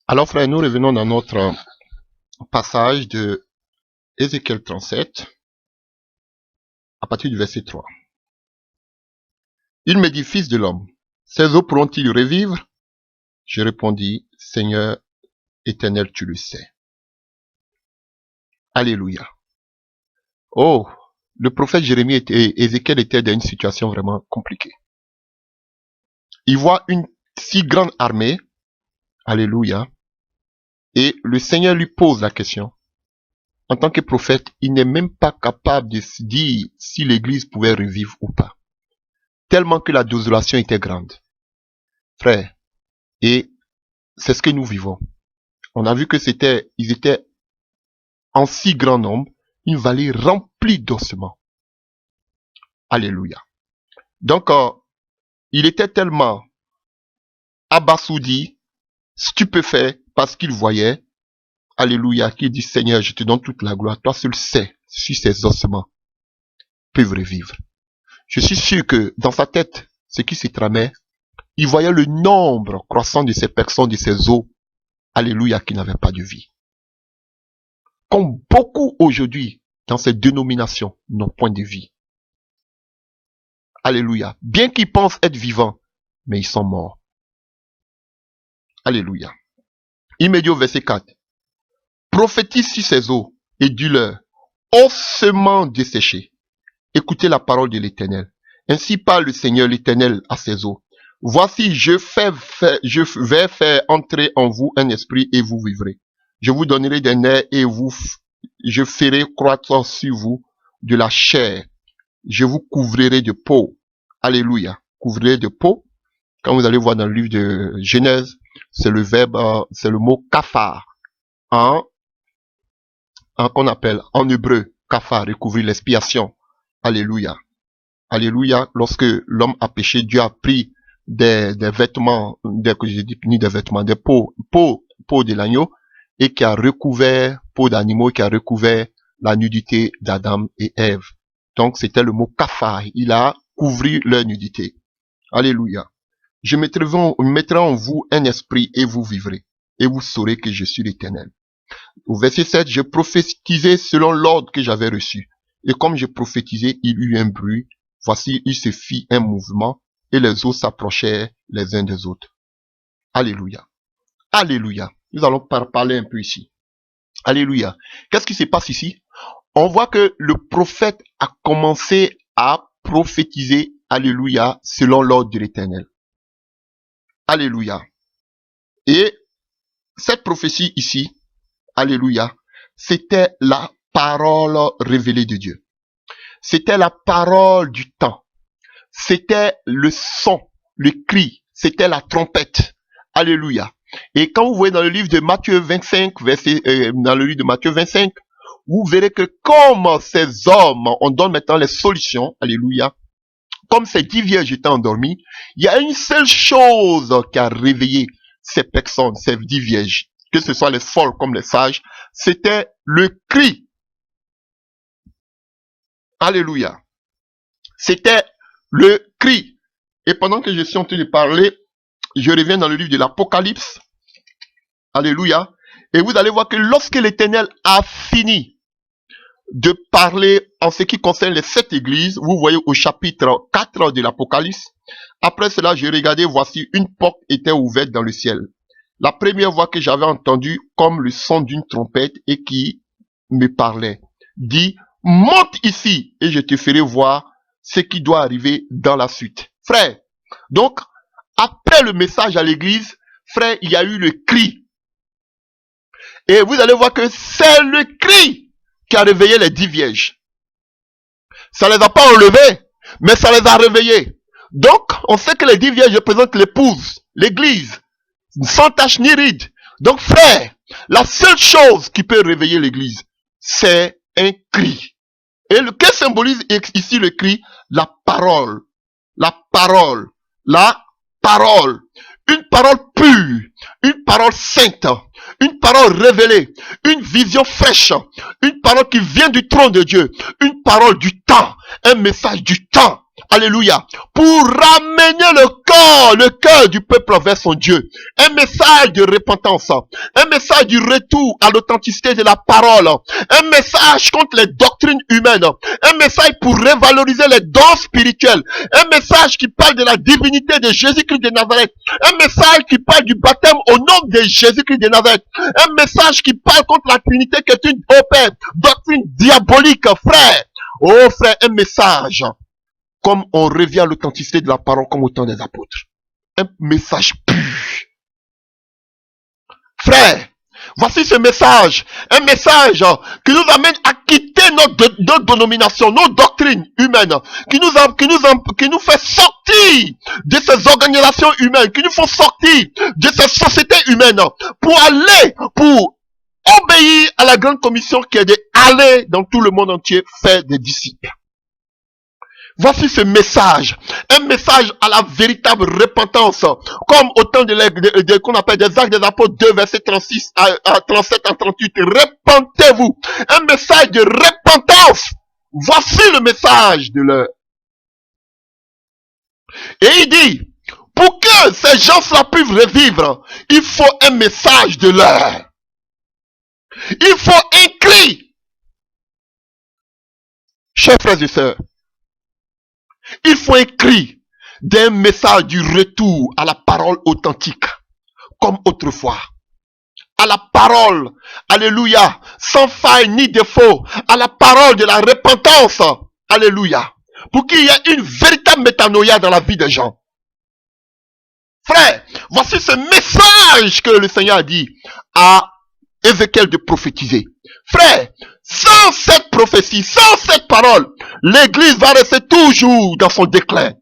Alors frère, nous revenons dans notre passage de Ézéchiel 37, à partir du verset 3. Il me dit, fils de l'homme, ces eaux pourront-ils revivre? Je répondis, Seigneur éternel, tu le sais. Alléluia. Oh, le prophète Jérémie et Ézéchiel étaient dans une situation vraiment compliquée. Il voit une si grande armée, alléluia, et le Seigneur lui pose la question. En tant que prophète, il n'est même pas capable de se dire si l'église pouvait revivre ou pas. Tellement que la désolation était grande. Frère, et c'est ce que nous vivons. On a vu que ils étaient en si grand nombre, une vallée remplie d'ossements. Alléluia. Donc, il était tellement abasourdi, stupéfait, parce qu'il voyait, alléluia, qu'il dit, Seigneur, je te donne toute la gloire, toi seul sais si ces ossements peuvent revivre. Je suis sûr que dans sa tête, ce qui se tramait, il voyait le nombre croissant de ces personnes, de ces os, alléluia, qui n'avaient pas de vie. Comme beaucoup aujourd'hui, dans ces dénominations, n'ont point de vie. Alléluia. Bien qu'ils pensent être vivants, mais ils sont morts. Alléluia. Il me dit au verset 4, prophétise sur ces eaux et dis-leur, ossements desséchés, écoutez la parole de l'Éternel. Ainsi parle le Seigneur l'Éternel à ces eaux. Voici, je vais faire entrer en vous un esprit et vous vivrez. Je vous donnerai des nerfs et je ferai croître sur vous de la chair. Je vous couvrirai de peau. Alléluia. Couvrirai de peau. Quand vous allez voir dans le livre de Genèse, c'est le verbe, c'est le mot kafar. Qu'on appelle en hébreu, kafar, recouvrir l'expiation. Alléluia. Alléluia. Lorsque l'homme a péché, Dieu a pris des vêtements, des peaux de l'agneau, et qui a recouvert, peau d'animaux, qui a recouvert la nudité d'Adam et Ève. Donc, c'était le mot kafar. Il a couvert leur nudité. Alléluia. Je mettrai en vous un esprit et vous vivrez. Et vous saurez que je suis l'Éternel. Au verset 7, je prophétisais selon l'ordre que j'avais reçu. Et comme je prophétisais, il y eut un bruit. Voici, il se fit un mouvement et les os s'approchèrent les uns des autres. Alléluia. Alléluia. Nous allons parler un peu ici. Alléluia. Qu'est-ce qui se passe ici? On voit que le prophète a commencé à prophétiser, alléluia, selon l'ordre de l'Éternel. Alléluia. Et cette prophétie ici, alléluia, c'était la parole révélée de Dieu. C'était la parole du temps. C'était le son, le cri, c'était la trompette. Alléluia. Et quand vous voyez dans le livre de Matthieu 25, dans le livre de Matthieu 25, vous verrez que comme ces hommes, on donne maintenant les solutions, alléluia, comme ces 10 vierges étaient endormies, il y a une seule chose qui a réveillé ces personnes, ces 10 vierges, que ce soit les folles comme les sages, c'était le cri. Alléluia. C'était le cri. Et pendant que je suis en train de parler, je reviens dans le livre de l'Apocalypse. Alléluia. Et vous allez voir que lorsque l'Éternel a fini de parler en ce qui concerne les 7 églises, vous voyez au chapitre 4 de l'Apocalypse, après cela, je regardais, voici une porte était ouverte dans le ciel. La première voix que j'avais entendue comme le son d'une trompette et qui me parlait, dit, monte ici et je te ferai voir ce qui doit arriver dans la suite. Frère, donc, après le message à l'église, frère, il y a eu le cri. Et vous allez voir que c'est le cri qui a réveillé les 10 vierges. Ça les a pas enlevés, mais ça les a réveillés. Donc, on sait que les 10 vierges représentent l'épouse, l'église, sans tache ni ride. Donc, frère, la seule chose qui peut réveiller l'église, c'est un cri. Et que symbolise ici le cri? La parole. La parole. La parole. Une parole pure. Une parole sainte. Une parole révélée. Une vision fraîche. Une parole qui vient du trône de Dieu. Une parole du temps. Un message du temps. alléluia, pour ramener le cœur du peuple vers son Dieu. Un message de repentance, un message du retour à l'authenticité de la parole, un message contre les doctrines humaines, un message pour revaloriser les dons spirituels, un message qui parle de la divinité de Jésus-Christ de Nazareth, un message qui parle du baptême au nom de Jésus-Christ de Nazareth, un message qui parle contre la Trinité que tu opères, doctrine diabolique, frère. Oh frère, un message comme on revient à l'authenticité de la parole comme au temps des apôtres. Un message pur. Frère, voici ce message. Un message qui nous amène à quitter notre dénomination, nos doctrines humaines, qui nous fait sortir de ces organisations humaines, qui nous font sortir de ces sociétés humaines pour obéir à la grande commission qui est d'aller dans tout le monde entier faire des disciples. Voici ce message, un message à la véritable repentance, comme au temps qu'on appelle des Actes des Apôtres 2, verset 36 à 37 à 38. Repentez-vous, un message de repentance. Voici le message de l'heure. Et il dit, pour que ces gens-là puissent revivre, il faut un message de l'heure. Il faut un cri. Chers frères et sœurs, il faut un cri d'un message du retour à la parole authentique, comme autrefois. À la parole, alléluia, sans faille ni défaut, à la parole de la repentance, alléluia, pour qu'il y ait une véritable métanoïa dans la vie des gens. Frère, voici ce message que le Seigneur a dit à Ézéchiel de prophétiser. Frère, sans cette prophétie, sans cette parole, l'église va rester toujours dans son déclin.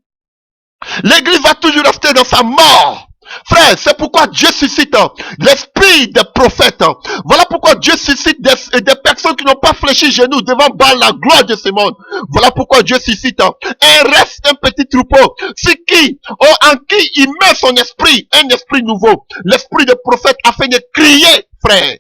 L'église va toujours rester dans sa mort. Frère, c'est pourquoi Dieu suscite l'esprit des prophètes. Voilà pourquoi Dieu suscite des personnes qui n'ont pas fléchi genoux devant Baal, la gloire de ce monde. Voilà pourquoi Dieu suscite un petit troupeau. C'est en qui il met son esprit, un esprit nouveau, l'esprit des prophètes afin de crier, frère.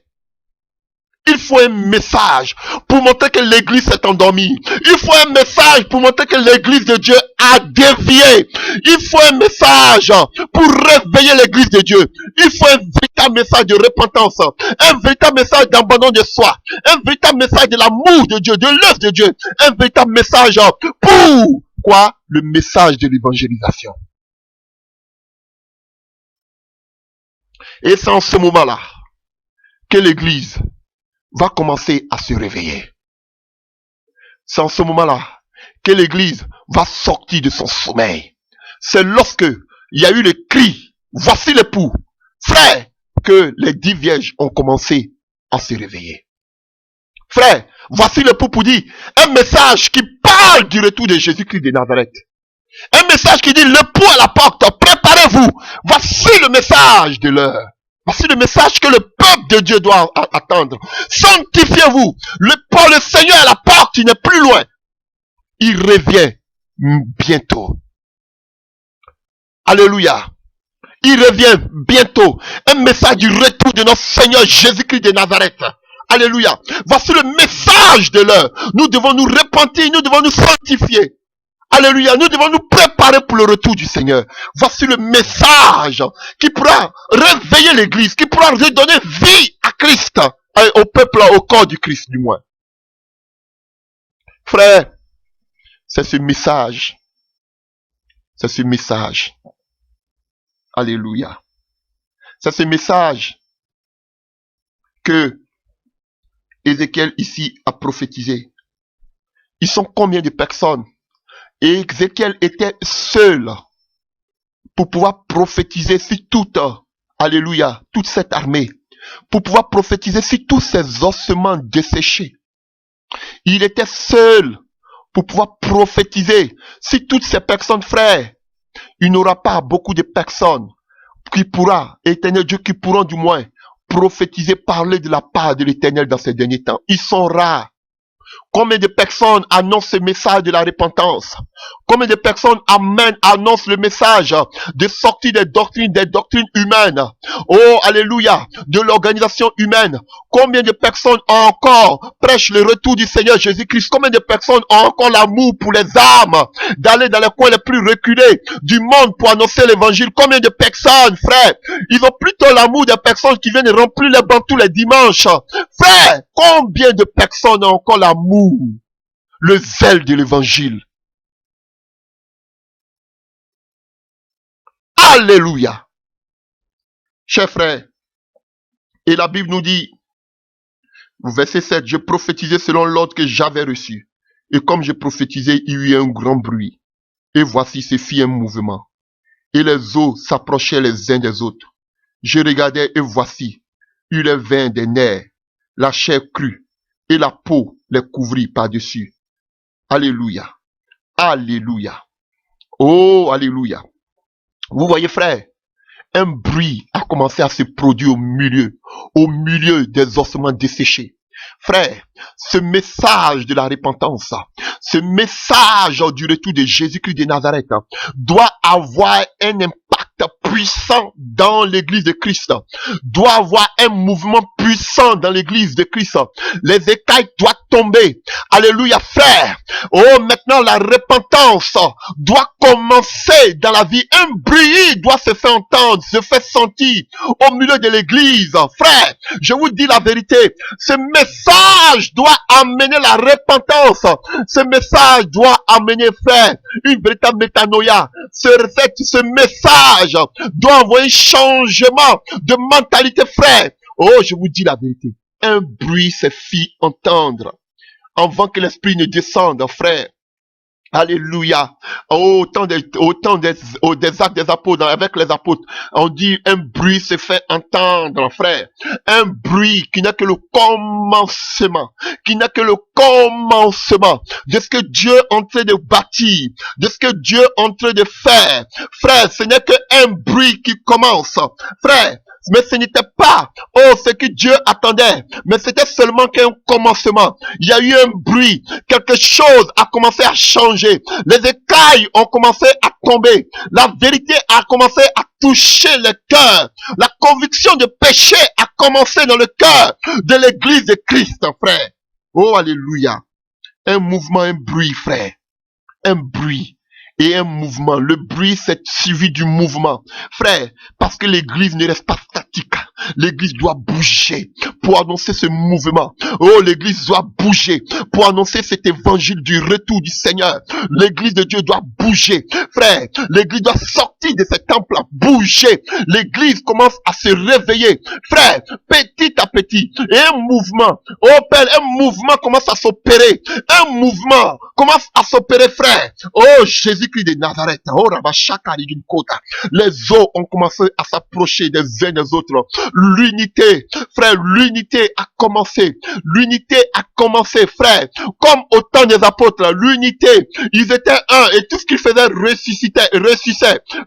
Il faut un message pour montrer que l'église s'est endormie. Il faut un message pour montrer que l'église de Dieu a dévié. Il faut un message pour réveiller l'église de Dieu. Il faut un véritable message de repentance. Un véritable message d'abandon de soi. Un véritable message de l'amour de Dieu, de l'œuvre de Dieu. Un véritable message pour quoi? Le message de l'évangélisation. Et c'est en ce moment-là que l'église va commencer à se réveiller. C'est en ce moment-là que l'église va sortir de son sommeil. C'est lorsque il y a eu le cri, voici l'époux, frère, que les 10 vierges ont commencé à se réveiller. Frère, voici l'époux pour dire un message qui parle du retour de Jésus-Christ de Nazareth. Un message qui dit l'époux à la porte, préparez-vous. Voici le message de l'heure. Voici le message que le peuple de Dieu doit attendre. Sanctifiez-vous. Le Seigneur à la porte, il n'est plus loin. Il revient bientôt. Alléluia. Il revient bientôt. Un message du retour de notre Seigneur Jésus-Christ de Nazareth. Alléluia. Voici le message de l'heure. Nous devons nous repentir, nous devons nous sanctifier. Alléluia, nous devons nous préparer pour le retour du Seigneur. Voici le message qui pourra réveiller l'église, qui pourra redonner vie à Christ, au peuple, au corps du Christ du moins. Frère, c'est ce message. C'est ce message. Alléluia. C'est ce message que Ézéchiel ici a prophétisé. Ils sont combien de personnes? Et Ézéchiel était seul pour pouvoir prophétiser sur toute, alléluia, toute cette armée, pour pouvoir prophétiser sur tous ces ossements desséchés. Il était seul pour pouvoir prophétiser sur toutes ces personnes, frères. Il n'y aura pas beaucoup de personnes qui pourra, éternel Dieu, qui pourront du moins prophétiser, parler de la part de l'éternel dans ces derniers temps. Ils sont rares. Combien de personnes annoncent ce message de la repentance? Combien de personnes annoncent le message de sortie des doctrines humaines? Oh, alléluia, de l'organisation humaine. Combien de personnes encore prêchent le retour du Seigneur Jésus-Christ? Combien de personnes ont encore l'amour pour les âmes, d'aller dans les coins les plus reculés du monde pour annoncer l'évangile? Combien de personnes, frère, ils ont plutôt l'amour des personnes qui viennent remplir les bancs tous les dimanches? Frère, combien de personnes ont encore l'amour, le zèle de l'évangile? Alléluia. Chers frères, et la Bible nous dit, verset 7, je prophétisais selon l'ordre que j'avais reçu. Et comme je prophétisais, il y eut un grand bruit. Et voici se fit un mouvement. Et les eaux s'approchaient les uns des autres. Je regardais et voici, il y eut les veins des nerfs, la chair crue, et la peau les couvrit par-dessus. Alléluia. Alléluia. Oh, alléluia. Vous voyez, frère, un bruit a commencé à se produire au milieu des ossements desséchés. Frère, ce message de la repentance, ce message du retour de Jésus-Christ de Nazareth doit avoir un impact puissant dans l'église de Christ, doit avoir un mouvement puissant dans l'église de Christ. Les écailles doivent tomber. Alléluia, frère. Oh, maintenant la repentance doit commencer dans la vie. Un bruit doit se faire entendre, se faire sentir au milieu de l'église. Frère, je vous dis la vérité. Ce message doit amener la repentance. Ce message doit amener, frère, une véritable métanoïa. Ce message doit envoyer un changement de mentalité, frère. Oh, je vous dis la vérité. Un bruit se fit entendre avant que l'esprit ne descende, frère. Alléluia. Au temps des actes des apôtres, avec les apôtres, on dit un bruit se fait entendre, frère. Un bruit qui n'a que le commencement, qui n'a que le commencement de ce que Dieu est en train de bâtir, de ce que Dieu est en train de faire. Frère, ce n'est qu'un bruit qui commence. Frère, mais ce n'était pas, ce que Dieu attendait, mais c'était seulement qu'un commencement. Il y a eu un bruit, quelque chose a commencé à changer, les écailles ont commencé à tomber, la vérité a commencé à toucher le cœur, la conviction de péché a commencé dans le cœur de l'église de Christ, frère. Oh, alléluia. Un mouvement, un bruit, frère. Un bruit. Et un mouvement. Le bruit, c'est suivi du mouvement. Frère, parce que l'église ne reste pas statique. L'église doit bouger pour annoncer ce mouvement. Oh, l'église doit bouger pour annoncer cet évangile du retour du Seigneur. L'église de Dieu doit bouger. Frère, l'église doit sortir de ce temple, bouger. L'église commence à se réveiller. Frère, petit à petit. Et un mouvement, oh Père, un mouvement commence à s'opérer. Un mouvement commence à s'opérer, frère. Oh, Jésus-Christ de Nazareth. Oh, les eaux ont commencé à s'approcher des uns des autres. L'unité, frère, l'unité a commencé. L'unité a commencé, frère. Comme au temps des apôtres, l'unité, ils étaient un et tout ce qu'ils faisaient ressuscitait.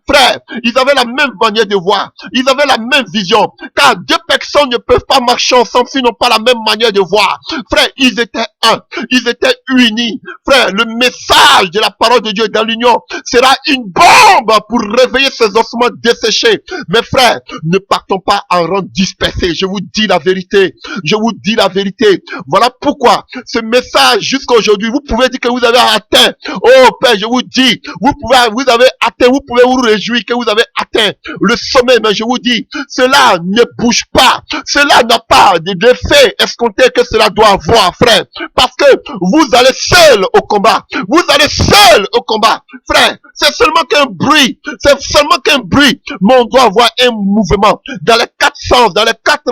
Frère, ils avaient la même manière de voir. Ils avaient la même vision. Car deux personnes ne peuvent pas marcher ensemble s'ils n'ont pas la même manière de voir. Frère, ils étaient un. Ils étaient unis. Frère, le message de la parole de Dieu dans l'union sera une bombe pour réveiller ces ossements desséchés. Mais frère, ne partons pas en rang dispersé. Je vous dis la vérité. Je vous dis la vérité. Voilà pourquoi ce message jusqu'à aujourd'hui, vous pouvez dire que vous avez atteint. Oh Père, je vous dis, vous avez atteint, vous pouvez vous réjouir que vous avez atteint le sommet. Mais je vous dis, cela ne bouge pas. Cela n'a pas d'effet escompté que cela doit avoir, frère. Parce que vous allez seul au combat. Vous allez seul au combat. Frère, c'est seulement qu'un bruit. C'est seulement qu'un bruit. Mais on doit avoir un mouvement dans les quatre sens, dans les quatre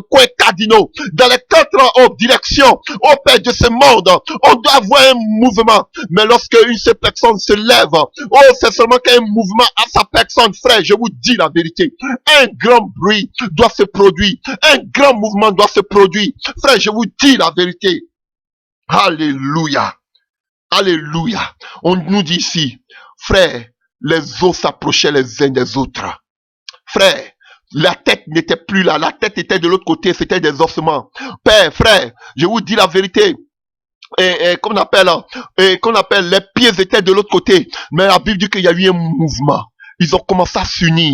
coins cardinaux, dans les quatre directions, au Père de ce monde. On doit avoir un mouvement. Mais lorsque une seule personne se lève, c'est seulement qu'un mouvement à sa personne, frère. Je vous dis la vérité. Un grand bruit doit se produire. Un grand mouvement doit se produire. Frère, je vous dis la vérité. Alléluia. Alléluia. On nous dit ici, frère, les os s'approchaient les uns des autres. Frère, la tête n'était plus là. La tête était de l'autre côté. C'était des ossements. Père, frère, je vous dis la vérité. qu'on appelle les pieds étaient de l'autre côté. Mais la Bible dit qu'il y a eu un mouvement. Ils ont commencé à s'unir.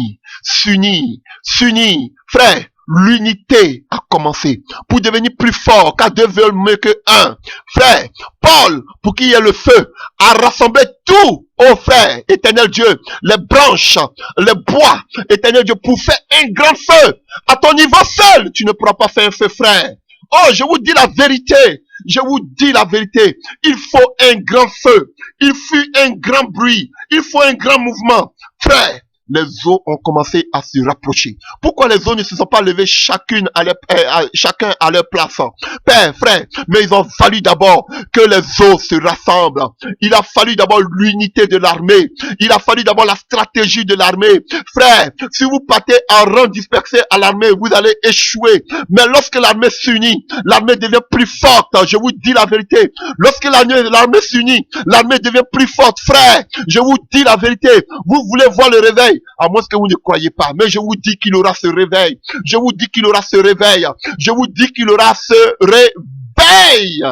Frère, l'unité a commencé pour devenir plus fort, car deux veulent mieux que un. Frère, Paul, pour qu'il y ait le feu, a rassemblé tout, oh frère, éternel Dieu, les branches, les bois, éternel Dieu, pour faire un grand feu. À ton niveau seul, tu ne pourras pas faire un feu, frère. Oh, je vous dis la vérité. Je vous dis la vérité. Il faut un grand feu. Il fut un grand bruit. Il faut un grand mouvement. Frère, les eaux ont commencé à se rapprocher. Pourquoi les eaux ne se sont pas levées chacun à leur place? Père, frère, mais il a fallu d'abord que les eaux se rassemblent. Il a fallu d'abord l'unité de l'armée. Il a fallu d'abord la stratégie de l'armée. Frère, si vous partez en rang dispersé à l'armée, vous allez échouer. Mais lorsque l'armée s'unit, l'armée devient plus forte. Je vous dis la vérité. Lorsque l'armée s'unit, l'armée devient plus forte. Frère, je vous dis la vérité. Vous voulez voir le réveil, à moins que vous ne croyez pas. Mais je vous dis qu'il aura ce réveil. Je vous dis qu'il aura ce réveil. Je vous dis qu'il aura ce réveil.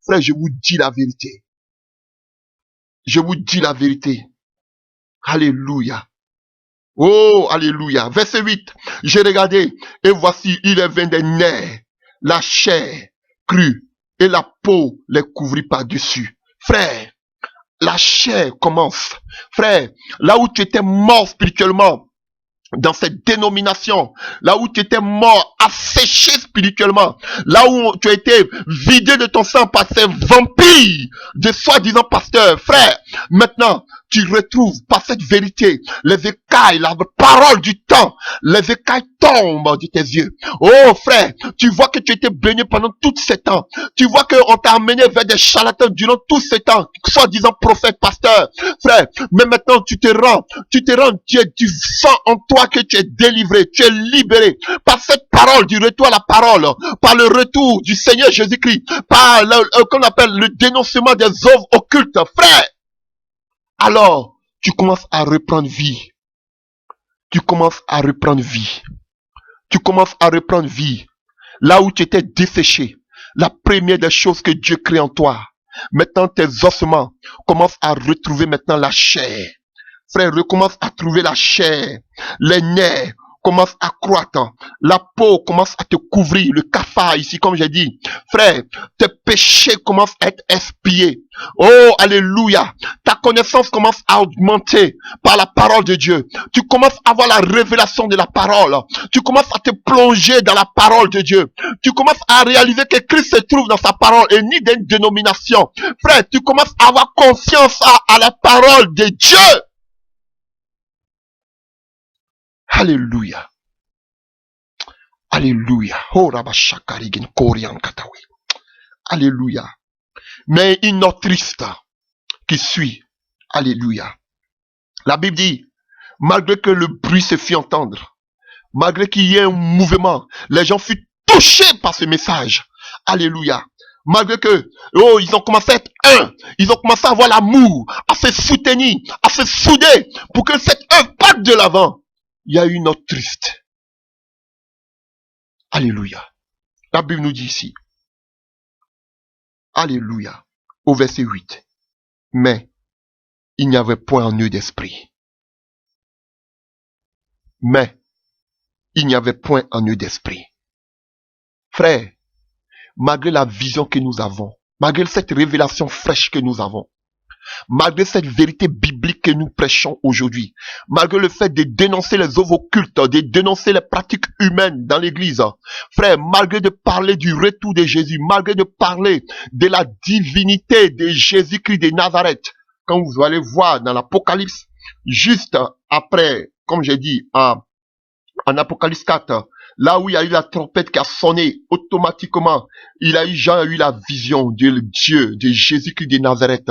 Frère, je vous dis la vérité. Je vous dis la vérité. Alléluia. Oh, alléluia. Verset 8. J'ai regardé et voici, il est venu des nerfs, la chair crue et la peau les couvrit par-dessus. Frère, la chair commence. Frère, là où tu étais mort spirituellement, dans cette dénomination, là où tu étais mort, asséché spirituellement, là où tu as été vidé de ton sang par ces vampires de soi-disant pasteurs, frère, maintenant, tu retrouves par cette vérité les écailles, la parole du temps, les écailles tombent de tes yeux. Oh frère, tu vois que tu étais baigné pendant tout ce temps. Tu vois qu'on t'a amené vers des charlatans durant tout ce temps, soi-disant prophète, pasteur, frère. Mais maintenant tu te rends, tu sens en toi que tu es délivré, tu es libéré par cette parole du retour à la parole, par le retour du Seigneur Jésus-Christ, par qu'on appelle le dénoncement des œuvres occultes, frère. Alors, tu commences à reprendre vie. Tu commences à reprendre vie. Tu commences à reprendre vie. Là où tu étais desséché, la première des choses que Dieu crée en toi, maintenant tes ossements commencent à retrouver maintenant la chair. Frère, recommence à trouver la chair. Les nerfs commencent à croître. La peau commence à te couvrir. Le cafard ici, comme j'ai dit. Frère, tes péchés commencent à être expiés. Oh, alléluia. Ta connaissance commence à augmenter par la parole de Dieu. Tu commences à avoir la révélation de la parole. Tu commences à te plonger dans la parole de Dieu. Tu commences à réaliser que Christ se trouve dans sa parole et ni d'une dénomination. Frère, tu commences à avoir confiance à la parole de Dieu. Alléluia. Alléluia. Oh, Rabashakarigen Korian Katawi. Alléluia. Mais une note triste qui suit. Alléluia. La Bible dit, malgré que le bruit se fit entendre, malgré qu'il y ait un mouvement, les gens furent touchés par ce message. Alléluia. Malgré que, oh, ils ont commencé à être un, ils ont commencé à avoir l'amour, à se soutenir, à se souder, pour que cette œuvre parte de l'avant. Il y a une note triste. Alléluia. La Bible nous dit ici. Alléluia. Au verset 8. Mais il n'y avait point en eux d'esprit. Mais il n'y avait point en eux d'esprit. Frère, malgré la vision que nous avons, malgré cette révélation fraîche que nous avons, malgré cette vérité biblique que nous prêchons aujourd'hui, malgré le fait de dénoncer les œuvres occultes, de dénoncer les pratiques humaines dans l'église, frère, malgré de parler du retour de Jésus, malgré de parler de la divinité de Jésus-Christ de Nazareth, quand vous allez voir dans l'Apocalypse, juste après, comme j'ai dit, en Apocalypse 4, là où il y a eu la trompette qui a sonné, automatiquement, Jean a eu la vision de Dieu, de Jésus-Christ de Nazareth,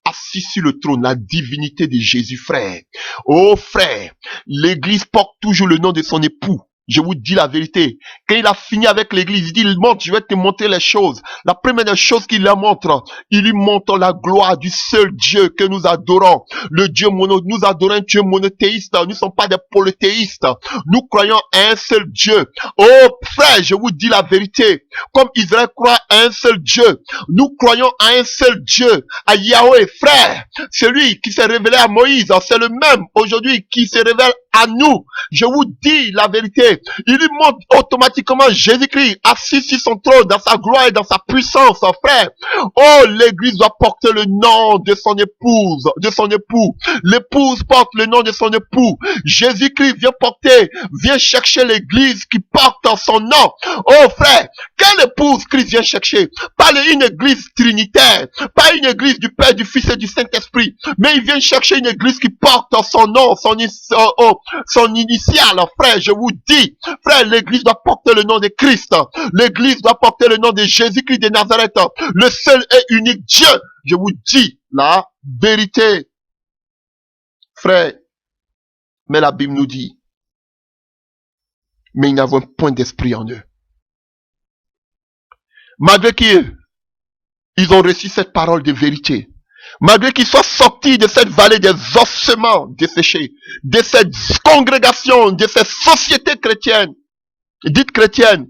assis sur le trône, la divinité de Jésus, frère. Oh frère, l'église porte toujours le nom de son époux. Je vous dis la vérité. Quand il a fini avec l'église, il dit, il montre, je vais te montrer les choses. La première des choses qu'il leur montre, il lui montre la gloire du seul Dieu que nous adorons. Le Dieu nous adorons un Dieu monothéiste. Nous ne sommes pas des polythéistes. Nous croyons à un seul Dieu. Oh, frère, je vous dis la vérité. Comme Israël croit à un seul Dieu, nous croyons à un seul Dieu, à Yahweh, frère. Celui qui s'est révélé à Moïse, c'est le même aujourd'hui qui se révèle à nous. Je vous dis la vérité. Il lui montre automatiquement Jésus-Christ assis sur son trône dans sa gloire et dans sa puissance, frère. Oh, l'église doit porter le nom de son épouse, de son époux. L'épouse porte le nom de son époux. Jésus-Christ vient chercher l'église qui porte son nom. Oh, frère, quelle épouse Christ vient chercher? Pas une église trinitaire, pas une église du Père, du Fils et du Saint-Esprit, mais il vient chercher une église qui porte son nom, son initial, frère. Je vous dis, frère, l'église doit porter le nom de Christ. L'église doit porter le nom de Jésus-Christ de Nazareth, le seul et unique Dieu. Je vous dis la vérité, frère. Mais la Bible nous dit, mais ils n'avaient point d'esprit en eux. Malgré qu'ils ont reçu cette parole de vérité, malgré qu'ils soient sortis de cette vallée des ossements desséchés, de cette congrégation, de cette société chrétienne, dite chrétienne,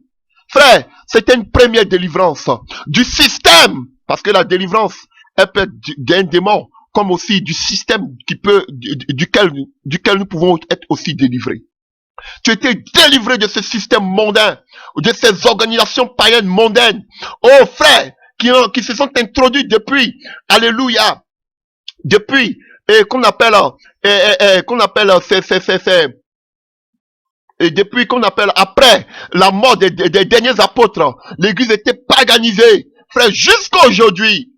frère, c'était une première délivrance du système, parce que la délivrance, elle peut être d'un démon, comme aussi du système duquel nous pouvons être aussi délivrés. Tu étais délivré de ce système mondain, de ces organisations païennes mondaines. Oh frère, qui se sont introduits depuis, alléluia, depuis, qu'on appelle après la mort des derniers apôtres, l'église était paganisée, frère, jusqu'à aujourd'hui,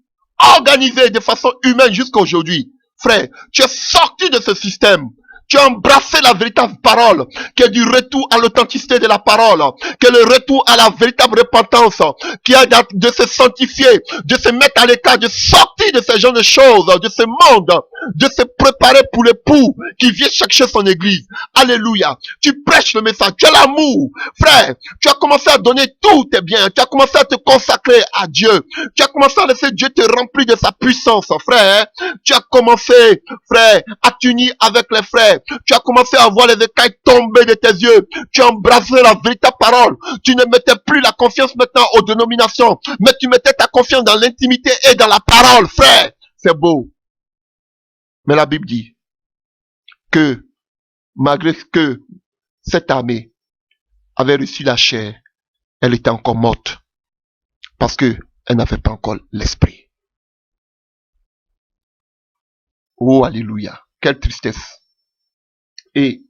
organisée de façon humaine jusqu'à aujourd'hui. Frère, tu es sorti de ce système. Tu as embrassé la véritable parole, qui est du retour à l'authenticité de la parole, qui est le retour à la véritable repentance, qui est de se sanctifier, de se mettre à l'écart, de sortir de ce genre de choses, de ce monde, de se préparer pour l'époux qui vient chercher son église. Alléluia. Tu prêches le message, tu as l'amour. Frère, tu as commencé à donner tous tes biens, tu as commencé à te consacrer à Dieu, tu as commencé à laisser Dieu te remplir de sa puissance, frère. Tu as commencé, frère, à t'unir avec les frères. Tu as commencé à voir les écailles tomber de tes yeux. Tu as embrassé la véritable parole. Tu ne mettais plus la confiance maintenant aux dénominations, mais tu mettais ta confiance dans l'intimité et dans la parole, frère. C'est beau. Mais la Bible dit que malgré que cette armée avait reçu la chair, elle était encore morte parce que elle n'avait pas encore l'esprit. Oh, alléluia. Quelle tristesse. Et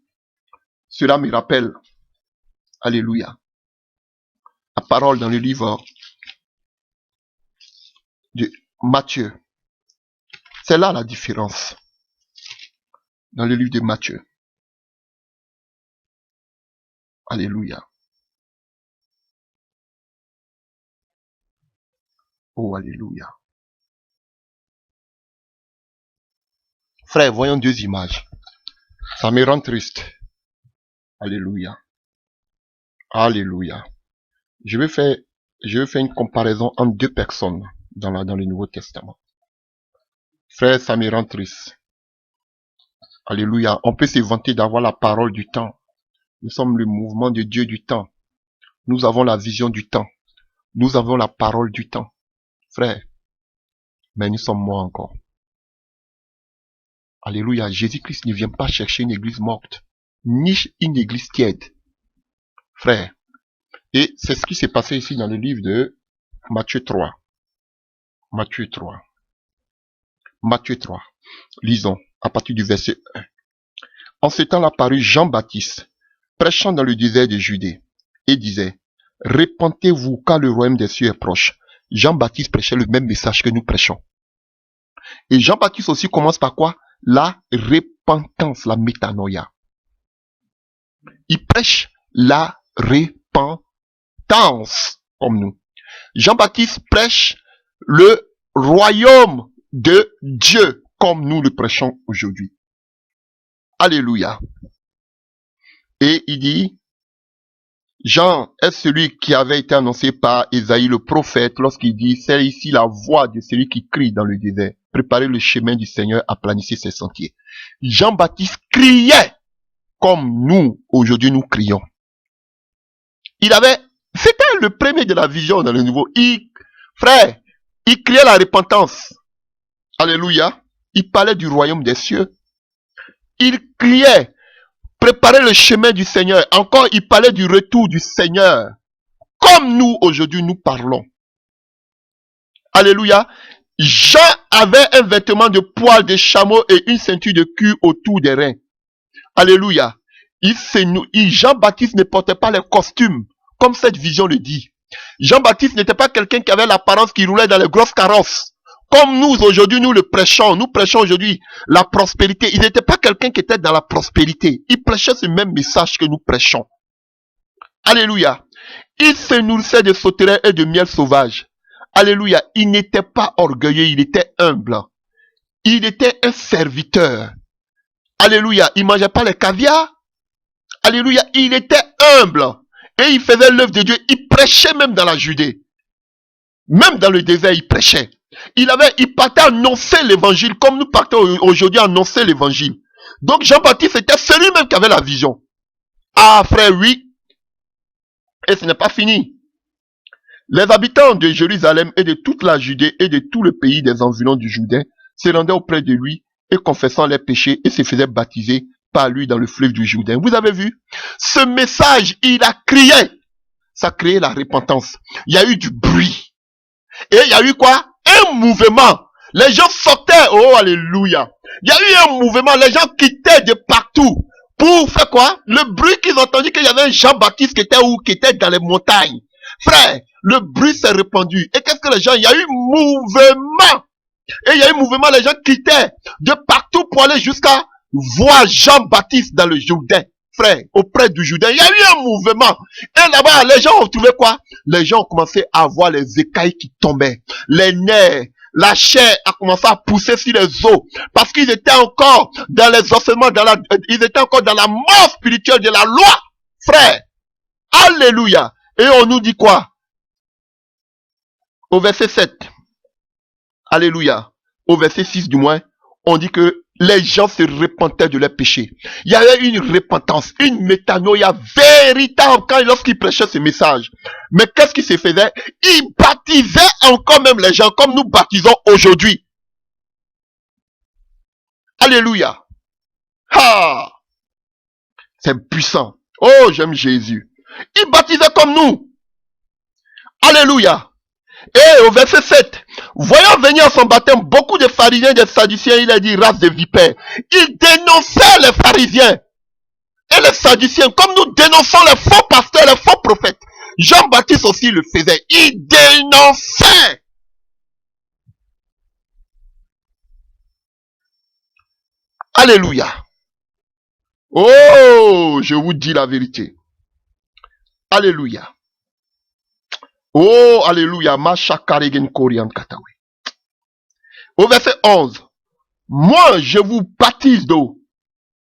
cela me rappelle, alléluia, la parole dans le livre de Matthieu. C'est là la différence. Dans le livre de Matthieu. Alléluia. Oh, alléluia. Frère, voyons deux images. Ça me rend triste. Alléluia. Alléluia. Je vais faire une comparaison entre deux personnes dans le Nouveau Testament. Frère, ça me rend triste. Alléluia. On peut se vanter d'avoir la parole du temps. Nous sommes le mouvement de Dieu du temps. Nous avons la vision du temps. Nous avons la parole du temps. Frère, mais nous sommes morts encore. Alléluia. Jésus-Christ ne vient pas chercher une église morte, ni une église tiède. Frère. Et c'est ce qui s'est passé ici dans le livre de Matthieu 3. Matthieu 3. Matthieu 3. Lisons à partir du verset 1. En ce temps-là parut Jean-Baptiste, prêchant dans le désert de Judée, et disait, répentez-vous car le royaume des cieux est proche. Jean-Baptiste prêchait le même message que nous prêchons. Et Jean-Baptiste aussi commence par quoi? La repentance, la métanoïa. Il prêche la repentance comme nous. Jean-Baptiste prêche le royaume de Dieu comme nous le prêchons aujourd'hui. Alléluia. Et il dit, Jean est celui qui avait été annoncé par Ésaïe le prophète lorsqu'il dit, c'est ici la voix de celui qui crie dans le désert. Préparez le chemin du Seigneur, aplanissez ses sentiers. Jean-Baptiste criait comme nous, aujourd'hui, nous crions. C'était le premier de la vision dans le nouveau. Frère, il criait la repentance. Alléluia. Il parlait du royaume des cieux. Il criait, préparez le chemin du Seigneur. Encore, il parlait du retour du Seigneur. Comme nous, aujourd'hui, nous parlons. Alléluia. Jean avait un vêtement de poil de chameau et une ceinture de cuir autour des reins. Alléluia. Jean-Baptiste ne portait pas les costumes, comme cette vision le dit. Jean-Baptiste n'était pas quelqu'un qui avait l'apparence qui roulait dans les grosses carrosses. Comme nous, aujourd'hui, nous le prêchons. Nous prêchons aujourd'hui la prospérité. Il n'était pas quelqu'un qui était dans la prospérité. Il prêchait ce même message que nous prêchons. Alléluia. Il se nourrissait de sauterelles et de miel sauvage. Alléluia. Il n'était pas orgueilleux, il était humble. Il était un serviteur. Alléluia. Il ne mangeait pas les caviar. Alléluia. Il était humble. Et il faisait l'œuvre de Dieu. Il prêchait même dans la Judée. Même dans le désert, il prêchait. Il partait annoncer l'évangile comme nous partons aujourd'hui annoncer l'évangile. Donc Jean-Baptiste était celui-même qui avait la vision. Ah frère, oui. Et ce n'est pas fini. Les habitants de Jérusalem et de toute la Judée et de tout le pays des environs du Jourdain se rendaient auprès de lui et confessant leurs péchés et se faisaient baptiser par lui dans le fleuve du Jourdain. Vous avez vu? Ce message, il a crié. Ça a créé la repentance. Il y a eu du bruit. Et il y a eu quoi? Un mouvement. Les gens sortaient. Oh, alléluia. Il y a eu un mouvement. Les gens quittaient de partout. Pour faire quoi? Le bruit qu'ils ont entendu qu'il y avait un Jean-Baptiste qui était où? Qui était dans les montagnes. Frère, le bruit s'est répandu. Et qu'est-ce que les gens? Il y a eu mouvement. Et il y a eu mouvement. Les gens quittaient de partout pour aller jusqu'à voir Jean-Baptiste dans le Jourdain. Frère, auprès du Jourdain, il y a eu un mouvement. Et là-bas, les gens ont trouvé quoi? Les gens ont commencé à voir les écailles qui tombaient. Les nerfs, la chair a commencé à pousser sur les os. Parce qu'ils étaient encore dans les ossements, ils étaient encore dans la mort spirituelle de la loi. Frère, alléluia. Et on nous dit quoi? Au verset 7. Alléluia. Au verset 6 du moins, on dit que les gens se repentaient de leurs péchés. Il y avait une repentance, une métanoïa véritable lorsqu'il prêchait ce message. Mais qu'est-ce qui se faisait? Il baptisait encore même les gens comme nous baptisons aujourd'hui. Alléluia. Ah! C'est puissant. Oh, j'aime Jésus. Il baptisait comme nous. Alléluia. Et au verset 7, voyant venir à son baptême beaucoup de pharisiens et de sadduciens, il a dit race de vipères. Il dénonçait les pharisiens et les sadduciens, comme nous dénonçons les faux pasteurs, les faux prophètes. Jean-Baptiste aussi le faisait. Il dénonçait. Alléluia. Oh, je vous dis la vérité. Alléluia. Oh, alléluia. Au verset 11. Moi, je vous baptise d'eau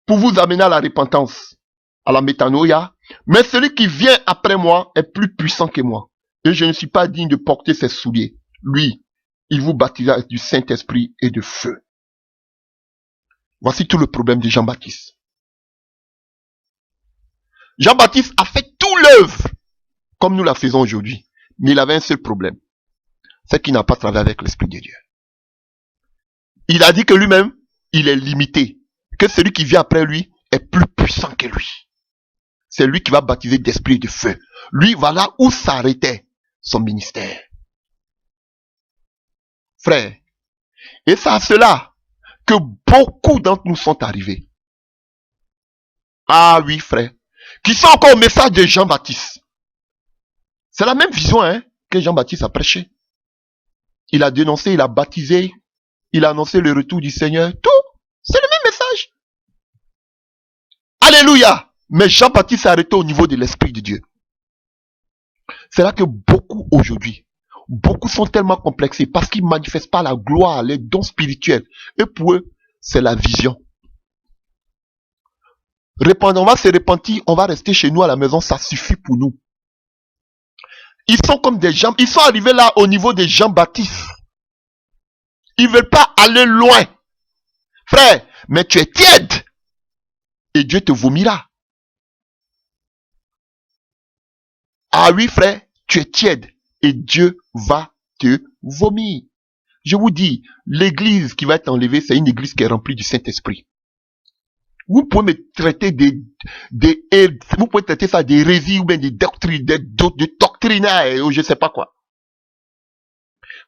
pour vous amener à la repentance, à la métanoïa. Mais celui qui vient après moi est plus puissant que moi. Et je ne suis pas digne de porter ses souliers. Lui, il vous baptisera du Saint-Esprit et de feu. Voici tout le problème de Jean-Baptiste. Jean-Baptiste a fait tout l'œuvre comme nous la faisons aujourd'hui. Mais il avait un seul problème. C'est qu'il n'a pas travaillé avec l'Esprit de Dieu. Il a dit que lui-même, il est limité. Que celui qui vient après lui est plus puissant que lui. C'est lui qui va baptiser d'esprit et de feu. Lui, voilà où s'arrêtait son ministère. Frère, et c'est à cela que beaucoup d'entre nous sont arrivés. Ah oui, frère. Qui sont encore au message de Jean-Baptiste. C'est la même vision que Jean-Baptiste a prêché. Il a dénoncé, il a baptisé, il a annoncé le retour du Seigneur. Tout, c'est le même message. Alléluia. Mais Jean-Baptiste s'est arrêté au niveau de l'Esprit de Dieu. C'est là que beaucoup aujourd'hui, beaucoup sont tellement complexés parce qu'ils ne manifestent pas la gloire, les dons spirituels. Et pour eux, c'est la vision. On va se repentir, on va rester chez nous à la maison, ça suffit pour nous. Ils sont comme des gens. Ils sont arrivés là au niveau de Jean-Baptiste. Ils ne veulent pas aller loin. Frère, mais tu es tiède. Et Dieu te vomira. Ah oui, frère, tu es tiède. Et Dieu va te vomir. Je vous dis, l'église qui va être enlevée, c'est une église qui est remplie du Saint-Esprit. Vous pouvez me traiter vous pouvez traiter ça d'hérésie ou bien des doctrines, des doctrinaires ou je sais pas quoi.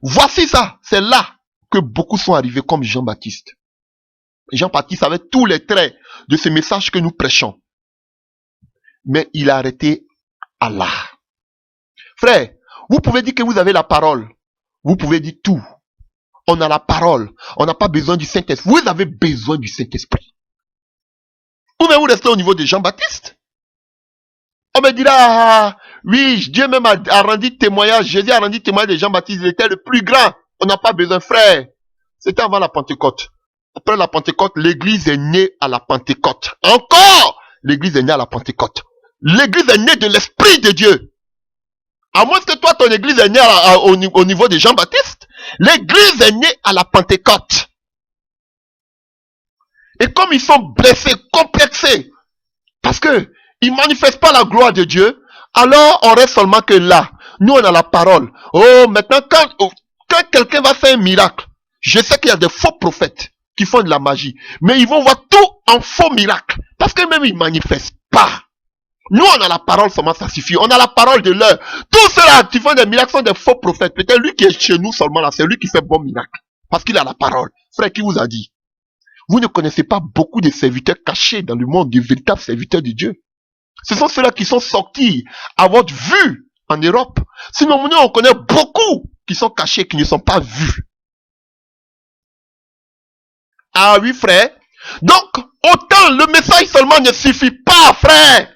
Voici ça, c'est là que beaucoup sont arrivés comme Jean-Baptiste. Jean-Baptiste avait tous les traits de ce message que nous prêchons. Mais il a arrêté Allah. Frère, vous pouvez dire que vous avez la parole. Vous pouvez dire tout. On a la parole. On n'a pas besoin du Saint-Esprit. Vous avez besoin du Saint-Esprit. Ou bien vous restez au niveau de Jean-Baptiste. On me dira, ah, oui, Dieu même a rendu témoignage, Jésus a rendu témoignage de Jean-Baptiste, il était le plus grand. On n'a pas besoin, frère. C'était avant la Pentecôte. Après la Pentecôte, l'église est née à la Pentecôte. Encore, l'église est née à la Pentecôte. L'église est née de l'Esprit de Dieu. À moins que toi, ton église est née au niveau de Jean-Baptiste, l'église est née à la Pentecôte. Et comme ils sont blessés, complexés, parce que ils manifestent pas la gloire de Dieu, alors on reste seulement que là. Nous, on a la parole. Oh, maintenant, quand quelqu'un va faire un miracle, je sais qu'il y a des faux prophètes qui font de la magie, mais ils vont voir tout en faux miracle, parce que même ils manifestent pas. Nous, on a la parole seulement, ça suffit. On a la parole de l'heure. Tous ceux-là qui font des miracles sont des faux prophètes. Peut-être lui qui est chez nous seulement là, c'est lui qui fait bon miracle. Parce qu'il a la parole. Frère, qui vous a dit? Vous ne connaissez pas beaucoup de serviteurs cachés dans le monde, de véritables serviteurs de Dieu. Ce sont ceux-là qui sont sortis à votre vue en Europe. Sinon, nous, on connaît beaucoup qui sont cachés, qui ne sont pas vus. Ah oui, frère. Donc, autant le message seulement ne suffit pas, frère.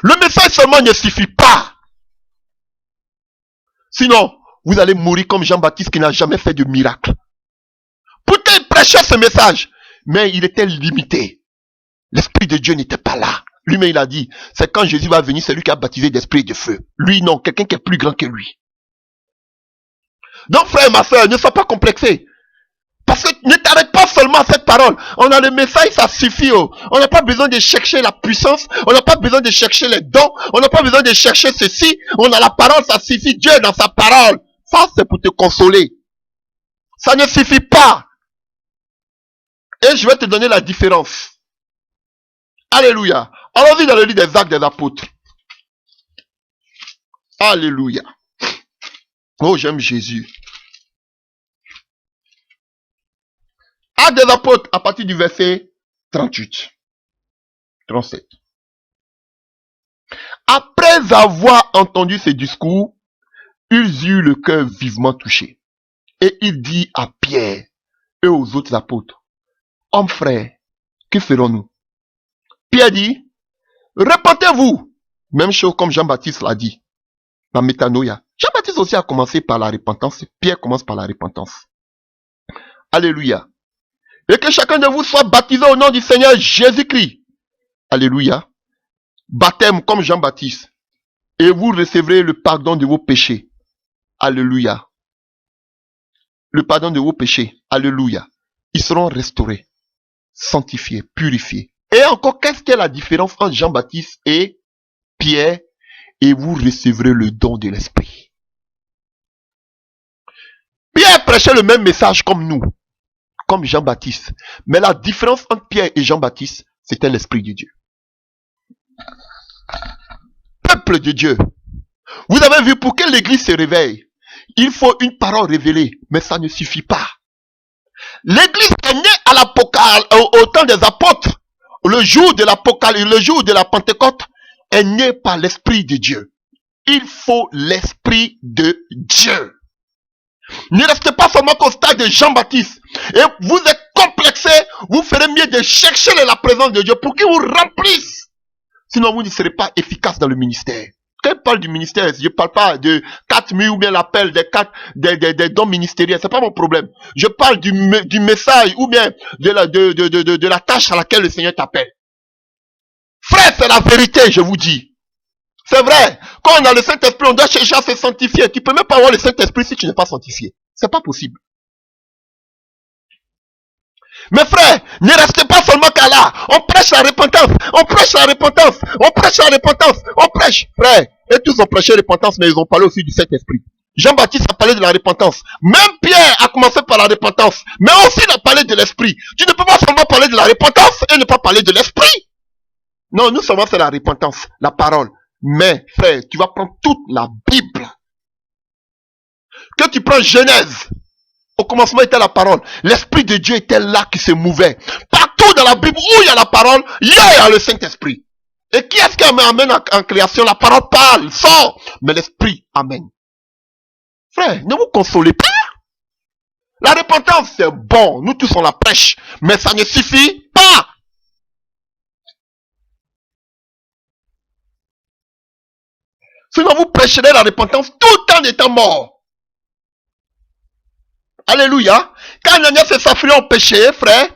Le message seulement ne suffit pas. Sinon, vous allez mourir comme Jean-Baptiste qui n'a jamais fait de miracle. Pourtant, il prêchait ce message, mais il était limité. L'Esprit de Dieu n'était pas là. Lui-même, il a dit, c'est quand Jésus va venir, c'est lui qui a baptisé d'esprit et de feu. Lui, non, quelqu'un qui est plus grand que lui. Donc, frère, ma soeur, ne sois pas complexé. Parce que ne t'arrête pas seulement à cette parole. On a le message, ça suffit. Oh. On n'a pas besoin de chercher la puissance. On n'a pas besoin de chercher les dons. On n'a pas besoin de chercher ceci. On a la parole, ça suffit. Dieu est dans sa parole. Ça, c'est pour te consoler. Ça ne suffit pas. Et je vais te donner la différence. Alléluia. Allons-y dans le livre des Actes des Apôtres. Alléluia. Oh, j'aime Jésus. Actes des Apôtres, à partir du verset 38. 37. Après avoir entendu ce discours, ils eurent le cœur vivement touché. Et il dit à Pierre et aux autres apôtres, hommes frères, que ferons-nous? Pierre dit, repentez-vous. Même chose comme Jean-Baptiste l'a dit. La métanoïa. Jean-Baptiste aussi a commencé par la repentance. Pierre commence par la repentance. Alléluia. Et que chacun de vous soit baptisé au nom du Seigneur Jésus-Christ. Alléluia. Baptême comme Jean-Baptiste. Et vous recevrez le pardon de vos péchés. Alléluia. Le pardon de vos péchés. Alléluia. Ils seront restaurés, sanctifiés, purifiés. Et encore, qu'est-ce qu'est la différence entre Jean-Baptiste et Pierre? Et vous recevrez le don de l'Esprit. Pierre prêchait le même message comme nous, comme Jean-Baptiste. Mais la différence entre Pierre et Jean-Baptiste, c'était l'Esprit de Dieu. Peuple de Dieu. Vous avez vu, pour que l'Église se réveille, il faut une parole révélée, mais ça ne suffit pas. L'Église est née au temps des apôtres. Le jour de l'Apocalypse, le jour de la Pentecôte, est née par l'Esprit de Dieu. Il faut l'Esprit de Dieu. Ne restez pas seulement qu'au stade de Jean-Baptiste. Et vous êtes complexé, vous ferez mieux de chercher la présence de Dieu pour qu'il vous remplisse. Sinon, vous ne serez pas efficace dans le ministère. Quand je parle du ministère, je ne parle pas de 4000 ou bien l'appel des dons ministériels. C'est pas mon problème. Je parle du message ou bien de la tâche à laquelle le Seigneur t'appelle. Frère, c'est la vérité, je vous dis. C'est vrai. Quand on a le Saint-Esprit, on doit chercher à se sanctifier. Tu peux même pas avoir le Saint-Esprit si tu n'es pas sanctifié. C'est pas possible. Mes frères, ne restez pas seulement qu'à là. On prêche la repentance. On prêche la repentance. On prêche la repentance. On prêche. Frère, et tous ont prêché la repentance, mais ils ont parlé aussi du Saint-Esprit. Jean-Baptiste a parlé de la repentance. Même Pierre a commencé par la repentance. Mais aussi il a parlé de l'esprit. Tu ne peux pas seulement parler de la repentance et ne pas parler de l'esprit. Non, nous seulement c'est la repentance, la parole. Mais, frère, tu vas prendre toute la Bible. Que tu prends Genèse. Au commencement était la parole. L'Esprit de Dieu était là qui se mouvait. Partout dans la Bible où il y a la parole, il y a le Saint-Esprit. Et qui est-ce qui amène en création? La parole parle, sort. Mais l'Esprit amène. Frère, ne vous consolez pas. La repentance, c'est bon. Nous tous on la prêche. Mais ça ne suffit pas. Sinon vous prêcherez la repentance tout en étant mort. Alléluia. Quand Ananias et Saphira ont péché, frère,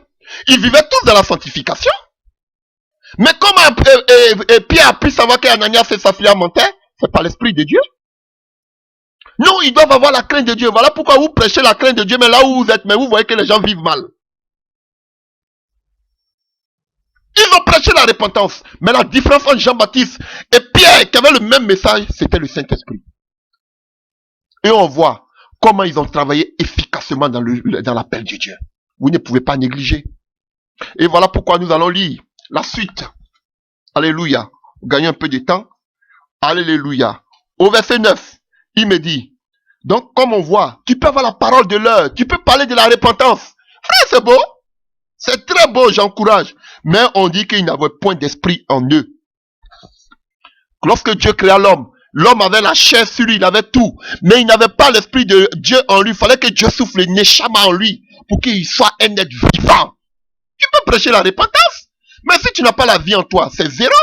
ils vivaient tous dans la sanctification. Mais comment Pierre a pu savoir qu'Ananias et Saphira mentaient? C'est par l'Esprit de Dieu. Non, ils doivent avoir la crainte de Dieu. Voilà pourquoi vous prêchez la crainte de Dieu, mais là où vous êtes, mais vous voyez que les gens vivent mal. Ils ont prêché la repentance. Mais la différence entre Jean-Baptiste et Pierre, qui avait le même message, c'était le Saint-Esprit. Et on voit comment ils ont travaillé efficacement dans l'appel de Dieu. Vous ne pouvez pas négliger. Et voilà pourquoi nous allons lire la suite. Alléluia. Gagnons un peu de temps. Alléluia. Au verset 9, il me dit, donc comme on voit, tu peux avoir la parole de l'heure, tu peux parler de la repentance. Frère, c'est beau. C'est très beau, j'encourage. Mais on dit qu'il n'avait point d'esprit en eux. Lorsque Dieu créa l'homme, l'homme avait la chair sur lui, il avait tout. Mais il n'avait pas l'esprit de Dieu en lui. Il fallait que Dieu souffle le neshama en lui pour qu'il soit un être vivant. Tu peux prêcher la repentance. Mais si tu n'as pas la vie en toi, c'est zéro.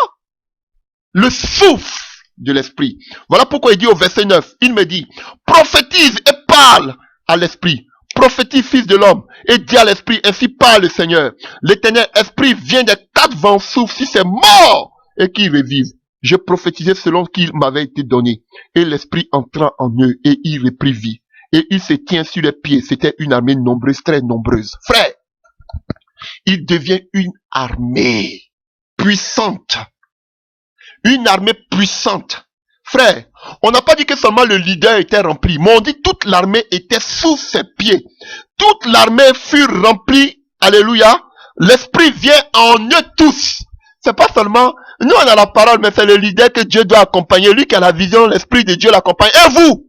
Le souffle de l'esprit. Voilà pourquoi il dit au verset 9, il me dit, prophétise et parle à l'esprit. Prophétise, fils de l'homme, et dis à l'esprit, ainsi parle le Seigneur. L'éternel esprit vient des 4 vents, souffle si c'est mort et qu'il revive. Je prophétisais selon qu'il m'avait été donné. Et l'esprit entra en eux et il reprit vie. Et il se tient sur les pieds. C'était une armée nombreuse, très nombreuse. Frère, il devient une armée puissante. Une armée puissante. Frère, on n'a pas dit que seulement le leader était rempli, mais on dit toute l'armée était sous ses pieds. Toute l'armée fut remplie. Alléluia. L'esprit vient en eux tous. C'est pas seulement, nous on a la parole, mais c'est le leader que Dieu doit accompagner. Lui qui a la vision, l'esprit de Dieu l'accompagne. Et vous?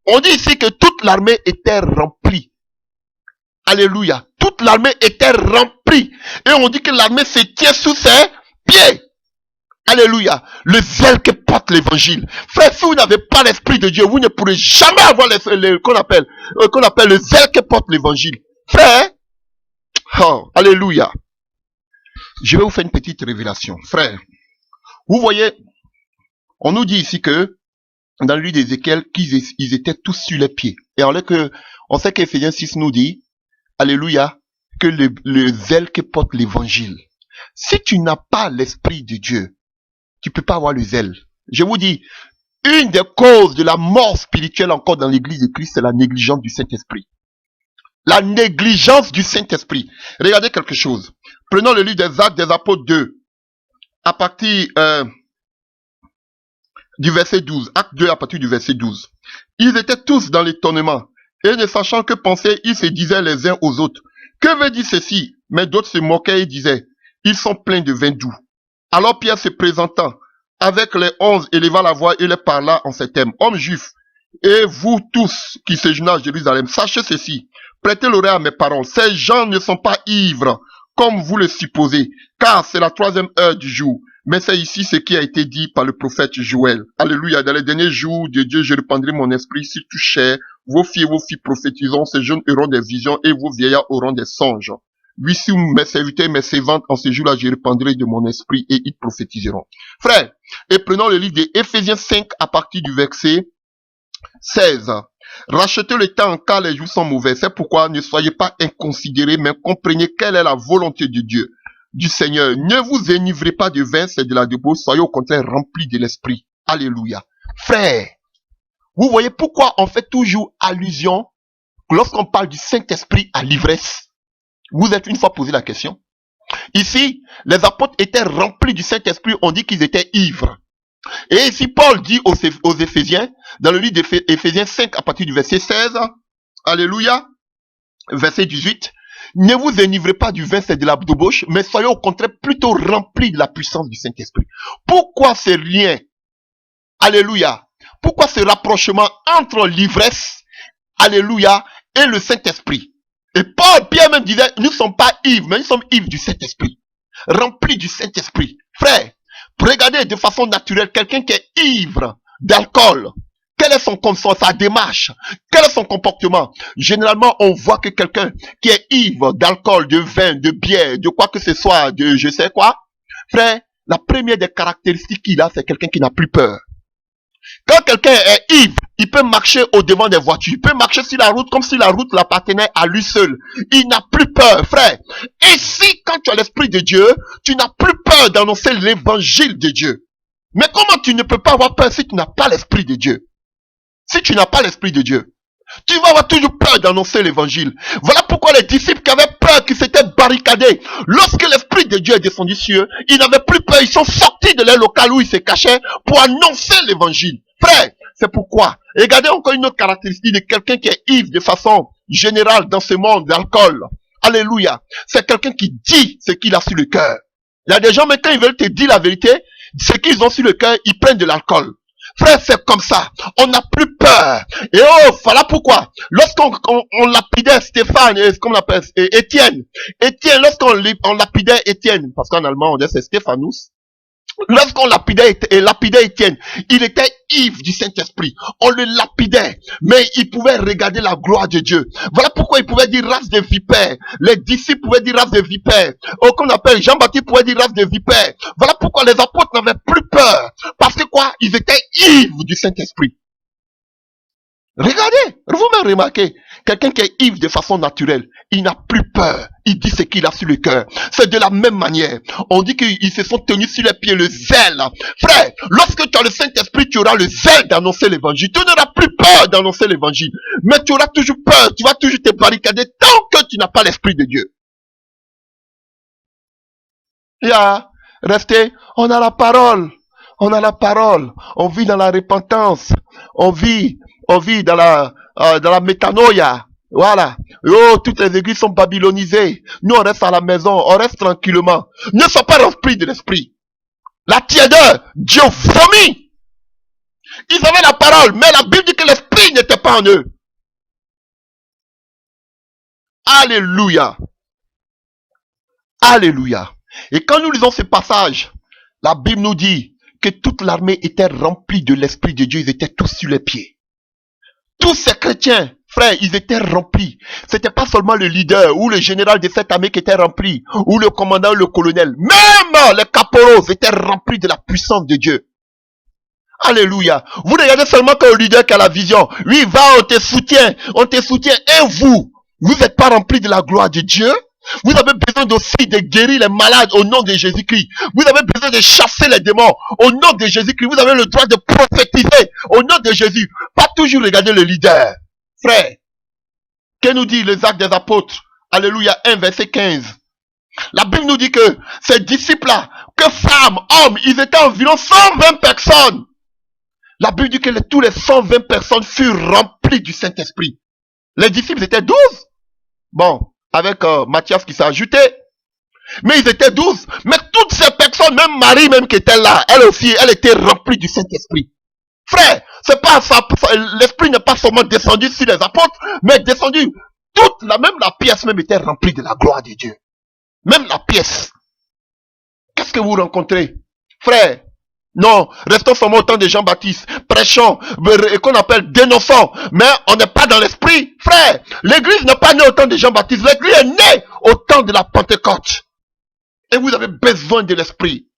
On dit ici que toute l'armée était remplie. Alléluia. Toute l'armée était remplie. Et on dit que l'armée se tient sous ses pieds. Alléluia. Le zèle que porte l'évangile. Frère, si vous n'avez pas l'esprit de Dieu, vous ne pourrez jamais avoir qu'on appelle le zèle que porte l'évangile. Frère, oh, alléluia. Je vais vous faire une petite révélation. Frère, vous voyez, on nous dit ici que, dans le livre d'Ézéchiel, qu'ils étaient tous sur les pieds. Et on sait qu'Éphésiens 6 nous dit, alléluia, que le zèle que porte l'évangile. Si tu n'as pas l'esprit de Dieu, tu peux pas avoir le zèle. Je vous dis, une des causes de la mort spirituelle encore dans l'église de Christ, c'est la négligence du Saint-Esprit. La négligence du Saint-Esprit. Regardez quelque chose. Prenons le livre des Actes des Apôtres 2, à partir du verset 12. Acte 2 à partir du verset 12. Ils étaient tous dans l'étonnement, et ne sachant que penser, ils se disaient les uns aux autres, que veut dire ceci? Mais d'autres se moquaient et disaient, ils sont pleins de vin doux. Alors Pierre se présentant avec les 11 éleva la voix et les parla en ces termes. Hommes juifs, et vous tous qui séjournez à Jérusalem, sachez ceci, prêtez l'oreille à mes paroles. Ces gens ne sont pas ivres, comme vous le supposez, car c'est la 3e heure du jour. Mais c'est ici ce qui a été dit par le prophète Joël. Alléluia. Dans les derniers jours de Dieu, je répandrai mon esprit sur tout chair. Vos filles et vos filles prophétiseront, ces jeunes auront des visions et vos vieillards auront des songes. Oui, si mes serviteurs et mes servantes, en ce jour-là, je répandrai de mon esprit et ils prophétiseront. Frère, et prenons le livre d'Éphésiens 5 à partir du verset 16. Rachetez le temps car les jours sont mauvais. C'est pourquoi ne soyez pas inconsidérés, mais comprenez quelle est la volonté de Dieu, du Seigneur. Ne vous enivrez pas de vin, c'est de la débauche. Soyez au contraire remplis de l'esprit. Alléluia. Frère, vous voyez pourquoi on fait toujours allusion, lorsqu'on parle du Saint-Esprit, à l'ivresse? Vous êtes une fois posé la question. Ici, les apôtres étaient remplis du Saint-Esprit, on dit qu'ils étaient ivres. Et ici, Paul dit aux Éphésiens, dans le livre d'Éphésiens 5, à partir du verset 16, Alléluia, verset 18, ne vous enivrez pas du vin, c'est de la débauche, mais soyez au contraire plutôt remplis de la puissance du Saint-Esprit. Pourquoi ce lien? Alléluia. Pourquoi ce rapprochement entre l'ivresse, alléluia, et le Saint-Esprit? Et Pierre même disait, nous ne sommes pas ivres, mais nous sommes ivres du Saint-Esprit. Remplis du Saint-Esprit. Frère, regardez de façon naturelle, quelqu'un qui est ivre d'alcool, quelle est sa démarche? Quel est son comportement? Généralement, on voit que quelqu'un qui est ivre d'alcool, de vin, de bière, de quoi que ce soit, de je sais quoi, frère, la première des caractéristiques qu'il a, c'est quelqu'un qui n'a plus peur. Quand quelqu'un est ivre, il peut marcher au devant des voitures, il peut marcher sur la route comme si la route l'appartenait à lui seul. Il n'a plus peur, frère. Et si, quand tu as l'Esprit de Dieu, tu n'as plus peur d'annoncer l'évangile de Dieu. Mais comment tu ne peux pas avoir peur si tu n'as pas l'Esprit de Dieu? Si tu n'as pas l'Esprit de Dieu, tu vas avoir toujours peur d'annoncer l'évangile. Voilà pourquoi les disciples qui avaient peur, qui s'étaient barricadés, lorsque l'Esprit de Dieu est descendu sur eux, ils n'avaient plus peur, ils sont sortis de leur local où ils se cachaient pour annoncer l'évangile. Frère, c'est pourquoi. Regardez encore une autre caractéristique de quelqu'un qui est ivre de façon générale dans ce monde d'alcool. Alléluia. C'est quelqu'un qui dit ce qu'il a sur le cœur. Il y a des gens maintenant, ils veulent te dire la vérité, ce qu'ils ont sur le cœur, ils prennent de l'alcool. Frère, c'est comme ça. On n'a plus peur. Et oh, voilà pourquoi. Lorsqu'on lapidait Stéphane, comment on l'appelle, Étienne, lorsqu'on lapidait Étienne, parce qu'en allemand on dit c'est Stéphanus. Lorsqu'on lapidait Étienne, il était ivre du Saint-Esprit. On le lapidait, mais il pouvait regarder la gloire de Dieu. Voilà pourquoi il pouvait dire race de vipères. Les disciples pouvaient dire race de vipères. Qu'on appelle Jean-Baptiste pouvait dire race de vipères. Voilà pourquoi les apôtres n'avaient plus peur. Parce que quoi? Ils étaient ivres du Saint-Esprit. Regardez, vous-même remarquez, quelqu'un qui est ivre de façon naturelle, il n'a plus peur, il dit ce qu'il a sur le cœur. C'est de la même manière, on dit qu'ils se sont tenus sur les pieds, le zèle. Frère, lorsque tu as le Saint-Esprit, tu auras le zèle d'annoncer l'évangile. Tu n'auras plus peur d'annoncer l'évangile, mais tu auras toujours peur, tu vas toujours te barricader tant que tu n'as pas l'Esprit de Dieu. Restez, on a la parole, on vit dans la repentance, on vit dans la métanoïa. Voilà. Oh, toutes les églises sont babylonisées. Nous, on reste à la maison, on reste tranquillement. Ne sois pas rempli de l'esprit. La tiédeur, Dieu vomit. Ils avaient la parole, mais la Bible dit que l'esprit n'était pas en eux. Alléluia. Alléluia. Et quand nous lisons ce passage, la Bible nous dit que toute l'armée était remplie de l'Esprit de Dieu. Ils étaient tous sur les pieds. Tous ces chrétiens, frères, ils étaient remplis. C'était pas seulement le leader ou le général de cette armée qui était rempli, ou le commandant ou le colonel. Même les caporaux étaient remplis de la puissance de Dieu. Alléluia. Vous regardez seulement que le leader qui a la vision. Oui, va, on te soutient. Et vous n'êtes pas remplis de la gloire de Dieu? Vous avez besoin aussi de guérir les malades au nom de Jésus-Christ. Vous avez besoin de chasser les démons au nom de Jésus-Christ. Vous avez le droit de prophétiser au nom de Jésus. Pas toujours regarder le leader. Frère, que nous dit les Actes des Apôtres? Alléluia, 1 verset 15. La Bible nous dit que ces disciples-là, que femmes, hommes, ils étaient environ 120 personnes. La Bible dit que tous les 120 personnes furent remplies du Saint-Esprit. Les disciples étaient 12. Bon, avec Matthias qui s'est ajouté. Mais ils étaient 12. Mais toutes ces personnes, même Marie même qui était là, elle aussi, elle était remplie du Saint-Esprit. Frère, c'est pas ça, l'Esprit n'est pas seulement descendu sur les apôtres, mais descendu, même la pièce même était remplie de la gloire de Dieu. Même la pièce. Qu'est-ce que vous rencontrez? Frère, non, restons seulement au temps de Jean-Baptiste, prêchons, qu'on appelle dénonçons, mais on n'est pas dans l'esprit. Frère, l'église n'est pas née au temps de Jean-Baptiste, l'église est née au temps de la Pentecôte. Et vous avez besoin de l'esprit.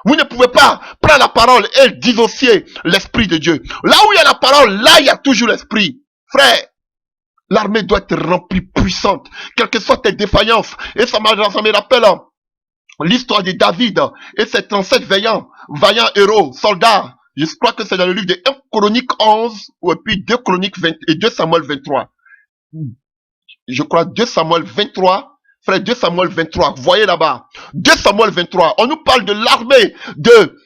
Vous ne pouvez pas prendre la parole et dissocier l'esprit de Dieu. Là où il y a la parole, là il y a toujours l'esprit. Frère, l'armée doit être remplie puissante, quelles que soient tes défaillances. Et ça me rappelle l'histoire de David et ses 37 vaillants héros, soldats, Je crois que c'est dans le livre de 1 Chronique 11, ou puis 2 Chroniques 20, et 2 Samuel 23. Je crois 2 Samuel 23. Frère, 2 Samuel 23. Voyez là-bas. 2 Samuel 23. On nous parle de l'armée de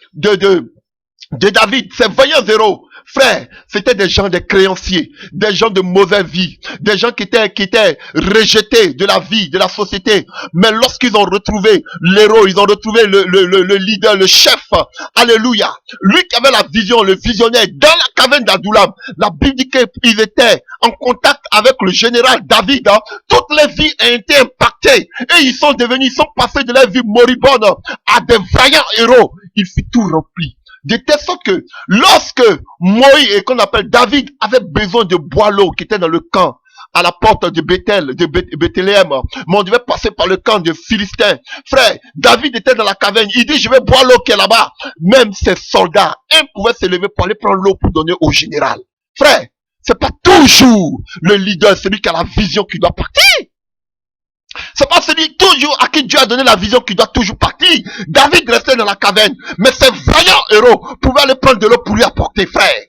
David, ces vaillants héros, frère, c'était des gens des créanciers, des gens de mauvaise vie, des gens qui étaient rejetés de la vie, de la société. Mais lorsqu'ils ont retrouvé l'héros, ils ont retrouvé le leader, le chef, alléluia, lui qui avait la vision, le visionnaire, dans la caverne d'Adoulam, la Bible dit qu'ils étaient en contact avec le général David, hein. Toutes les vies ont été impactées, et ils sont passés de leur vie moribonde à des vaillants héros. Il fut tout rempli. De telle sorte que lorsque Moïse, et qu'on appelle David, avait besoin de boire l'eau qui était dans le camp, à la porte de Bethléem, mais on devait passer par le camp de Philistins. Frère, David était dans la caverne, il dit je vais boire l'eau qui est là-bas. Même ses soldats, un pouvait se lever pour aller prendre l'eau pour donner au général. Frère, c'est pas toujours le leader, celui qui a la vision qui doit partir. C'est pas celui toujours à qui Dieu a donné la vision qui doit toujours partir. David restait dans la caverne, mais ces vaillants héros pouvaient aller prendre de l'eau pour lui apporter, frère.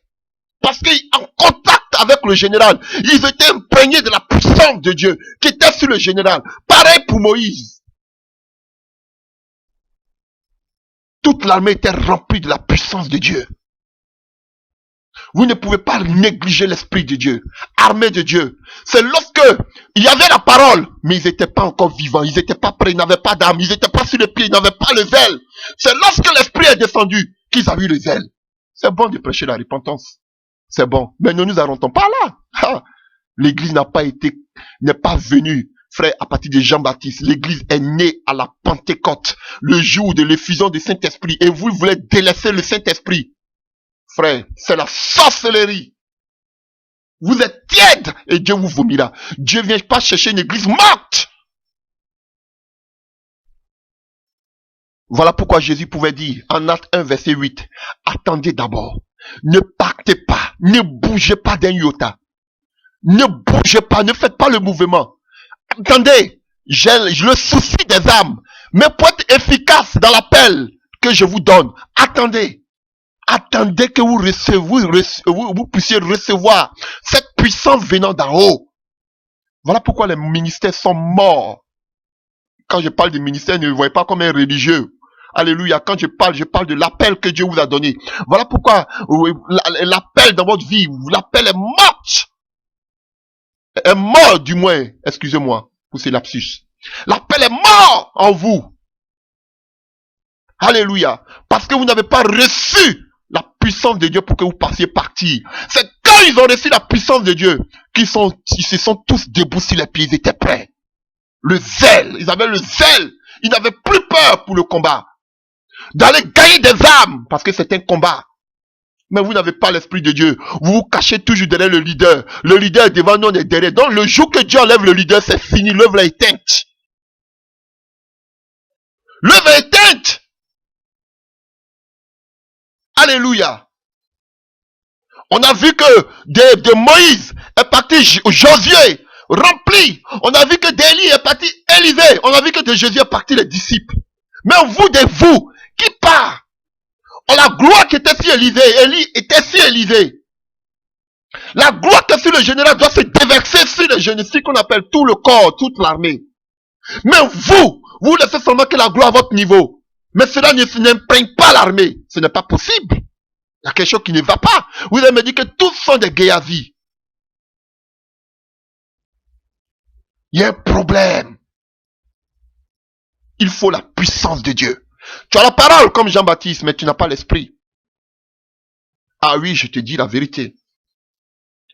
Parce qu'en contact avec le général, ils étaient imprégnés de la puissance de Dieu qui était sur le général. Pareil pour Moïse. Toute l'armée était remplie de la puissance de Dieu. Vous ne pouvez pas négliger l'Esprit de Dieu, armée de Dieu. C'est lorsque il y avait la parole, mais ils n'étaient pas encore vivants, ils n'étaient pas prêts, ils n'avaient pas d'âme, ils n'étaient pas sur les pieds, ils n'avaient pas le zèle. C'est lorsque l'Esprit est descendu qu'ils ont eu le zèle. C'est bon de prêcher la repentance. C'est bon. Mais ne nous arrêtons pas là. L'église n'est pas venue, frère, à partir de Jean-Baptiste. L'église est née à la Pentecôte, le jour de l'effusion du Saint-Esprit. Et vous voulez délaisser le Saint-Esprit. Frère, c'est la sorcellerie. Vous êtes tiède et Dieu vous vomira. Dieu ne vient pas chercher une église morte. Voilà pourquoi Jésus pouvait dire en Acte 1, verset 8, attendez d'abord. Ne partez pas, ne bougez pas d'un iota. Ne bougez pas, ne faites pas le mouvement. Attendez, j'ai le souci des âmes. Mais pour être efficace dans l'appel que je vous donne, attendez. Attendez que vous puissiez recevoir cette puissance venant d'en haut. Voilà pourquoi les ministères sont morts. Quand je parle de ministère, ne le voyez pas comme un religieux. Alléluia. Quand je parle de l'appel que Dieu vous a donné. Voilà pourquoi l'appel dans votre vie, l'appel est mort. Est mort du moins. Excusez-moi pour ces lapsus. L'appel est mort en vous. Alléluia. Parce que vous n'avez pas reçu la puissance de Dieu pour que vous passiez partir. C'est quand ils ont reçu la puissance de Dieu qu'ils se sont tous debout sur les pieds. Ils étaient prêts. Le zèle. Ils avaient le zèle. Ils n'avaient plus peur pour le combat. D'aller gagner des âmes. Parce que c'est un combat. Mais vous n'avez pas l'Esprit de Dieu. Vous vous cachez toujours derrière le leader. Le leader est devant nous, on est derrière. Donc le jour que Dieu enlève le leader, c'est fini. L'œuvre est éteinte. L'œuvre est éteinte. Alléluia. On a vu que de Moïse est parti Josué, rempli. On a vu que d'Élie est parti Élisée. On a vu que de Jésus est parti les disciples. Mais vous, qui part? On la gloire qui était sur Élisée. Élie était sur Élisée. La gloire qui est sur le général doit se déverser sur le général, ce qu'on appelle tout le corps, toute l'armée. Mais vous laissez seulement que la gloire à votre niveau. Mais cela n'imprègne pas l'armée. Ce n'est pas possible. Il y a quelque chose qui ne va pas. Vous allez me dire que tous sont des Géazi. Il y a un problème. Il faut la puissance de Dieu. Tu as la parole comme Jean-Baptiste, mais tu n'as pas l'esprit. Ah oui, je te dis la vérité.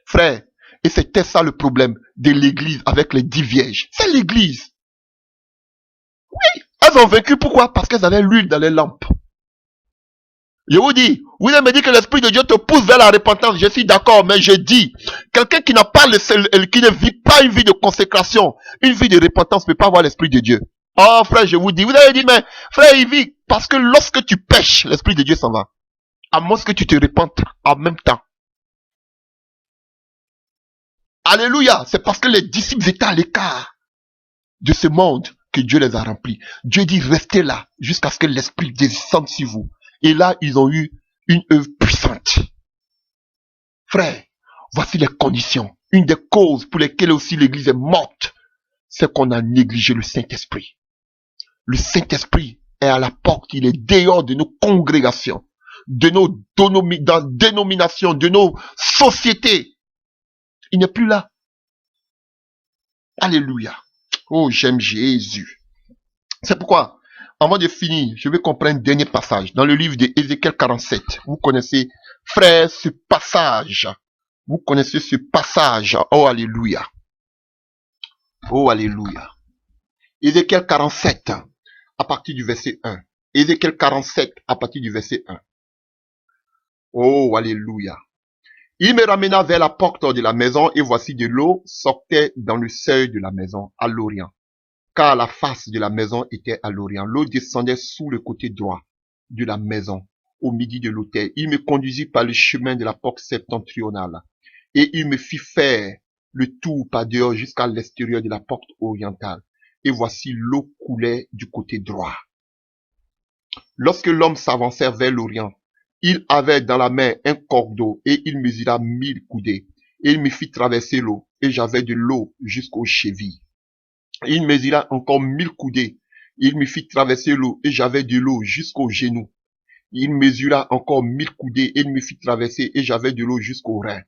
Frère, et c'était ça le problème de l'église avec les 10 vierges. C'est l'église. Oui, elles ont vaincu. Pourquoi? Parce qu'elles avaient l'huile dans les lampes. Je vous dis, vous allez me dire que l'Esprit de Dieu te pousse vers la repentance. Je suis d'accord, mais je dis, quelqu'un qui n'a pas qui ne vit pas une vie de consécration, une vie de repentance, ne peut pas avoir l'Esprit de Dieu. Oh frère, je vous dis, vous allez dire, mais frère, il vit, parce que lorsque tu pèches, l'Esprit de Dieu s'en va. À moins que tu te repentes en même temps. Alléluia, c'est parce que les disciples étaient à l'écart de ce monde que Dieu les a remplis. Dieu dit, restez là, jusqu'à ce que l'Esprit descende sur vous. Et là, ils ont eu une œuvre puissante. Frère, voici les conditions. Une des causes pour lesquelles aussi l'Église est morte, c'est qu'on a négligé le Saint-Esprit. Le Saint-Esprit est à la porte, il est dehors de nos congrégations, de nos dénominations, de nos sociétés. Il n'est plus là. Alléluia. Oh, j'aime Jésus. C'est pourquoi, avant de finir, je vais comprendre un dernier passage dans le livre d'Ézéchiel 47. Vous connaissez, frère, ce passage. Vous connaissez ce passage. Oh, alléluia. Oh, alléluia. Ézéchiel 47, à partir du verset 1. Ézéchiel 47, à partir du verset 1. Oh, alléluia. Il me ramena vers la porte de la maison, et voici de l'eau sortait dans le seuil de la maison, à l'orient. Car la face de la maison était à l'orient. L'eau descendait sous le côté droit de la maison, au midi de l'autel. Il me conduisit par le chemin de la porte septentrionale, et il me fit faire le tour par dehors jusqu'à l'extérieur de la porte orientale. Et voici l'eau coulait du côté droit. Lorsque l'homme s'avançait vers l'orient, il avait dans la main un cordeau, et il mesura 1000 coudées. Et il me fit traverser l'eau, et j'avais de l'eau jusqu'aux chevilles. Il mesura encore 1000 coudées. Il me fit traverser l'eau, et j'avais de l'eau jusqu'aux genoux. Il mesura encore 1000 coudées, et il me fit traverser, et j'avais de l'eau jusqu'aux reins.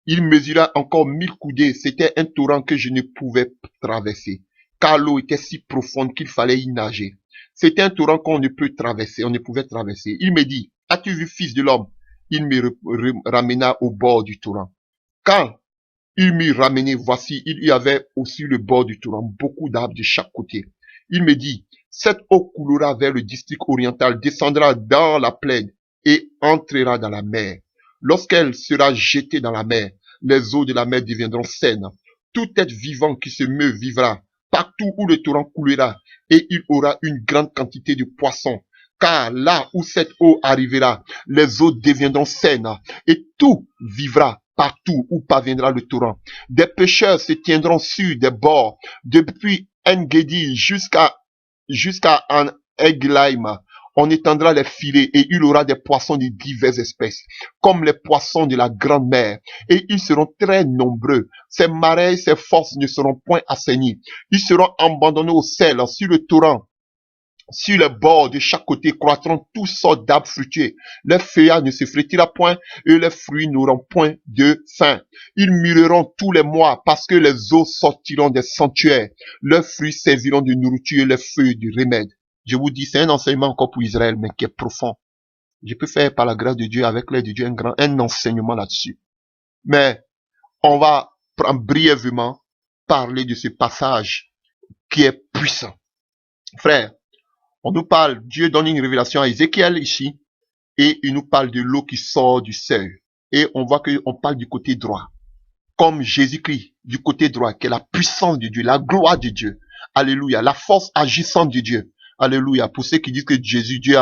Il mesura encore 1000 coudées. C'était un torrent que je ne pouvais traverser, car l'eau était si profonde qu'il fallait y nager. C'était un torrent qu'on ne peut traverser, on ne pouvait traverser. Il me dit, as-tu vu, fils de l'homme? Il me ramena au bord du torrent. Quand il m'y ramenait, voici, il y avait aussi le bord du torrent, beaucoup d'arbres de chaque côté. Il me dit, cette eau coulera vers le district oriental, descendra dans la plaine et entrera dans la mer. Lorsqu'elle sera jetée dans la mer, les eaux de la mer deviendront saines. Tout être vivant qui se meut vivra partout où le torrent coulera, et il aura une grande quantité de poissons. Car là où cette eau arrivera, les eaux deviendront saines, et tout vivra partout où parviendra le torrent. Des pêcheurs se tiendront sur des bords, depuis En-Gedi jusqu'à En-Eglaim. On étendra les filets, et il y aura des poissons de diverses espèces, comme les poissons de la grande mer, et ils seront très nombreux. Ces marais, ces forces ne seront point assainies. Ils seront abandonnés au sel, sur le torrent. Sur les bords de chaque côté croîtront toutes sortes d'arbres fruitiers. Les feuillage ne se flétrira point, et les fruits n'auront point de fin. Ils mûriront tous les mois, parce que les eaux sortiront des sanctuaires. Leurs fruits serviront de nourriture, et les feuilles de remède. Je vous dis, c'est un enseignement encore pour Israël, mais qui est profond. Je peux faire par la grâce de Dieu, avec l'aide de Dieu, un enseignement là-dessus. Mais on va brièvement parler de ce passage qui est puissant. Frère, on nous parle, Dieu donne une révélation à Ézéchiel ici, et il nous parle de l'eau qui sort du seuil. Et on voit qu'on parle du côté droit. Comme Jésus-Christ, du côté droit, qui est la puissance de Dieu, la gloire de Dieu. Alléluia. La force agissante de Dieu. Alléluia. Pour ceux qui disent que Jésus est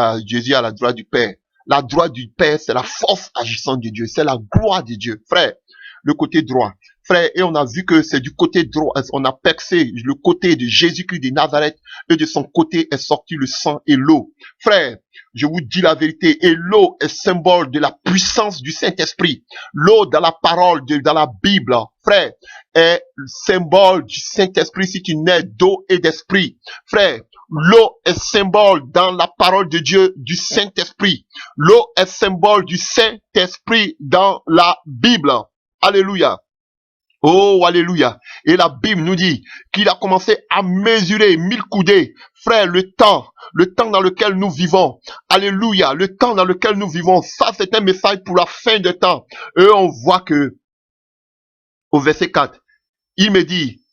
à la droite du Père. La droite du Père, c'est la force agissante de Dieu. C'est la gloire de Dieu. Frère, le côté droit. Frère, et on a vu que c'est du côté droit, on a percé le côté de Jésus-Christ de Nazareth, et de son côté est sorti le sang et l'eau. Frère, je vous dis la vérité, et l'eau est symbole de la puissance du Saint-Esprit. L'eau dans la parole, dans la Bible, frère, est le symbole du Saint-Esprit si tu nais d'eau et d'esprit. Frère, l'eau est symbole dans la parole de Dieu du Saint-Esprit. L'eau est symbole du Saint-Esprit dans la Bible. Alléluia. Oh, alléluia. Et la Bible nous dit qu'il a commencé à mesurer 1000 coudées. Frère, le temps dans lequel nous vivons. Alléluia. Le temps dans lequel nous vivons. Ça, c'est un message pour la fin des temps. Et on voit que, au verset 4, il me dit,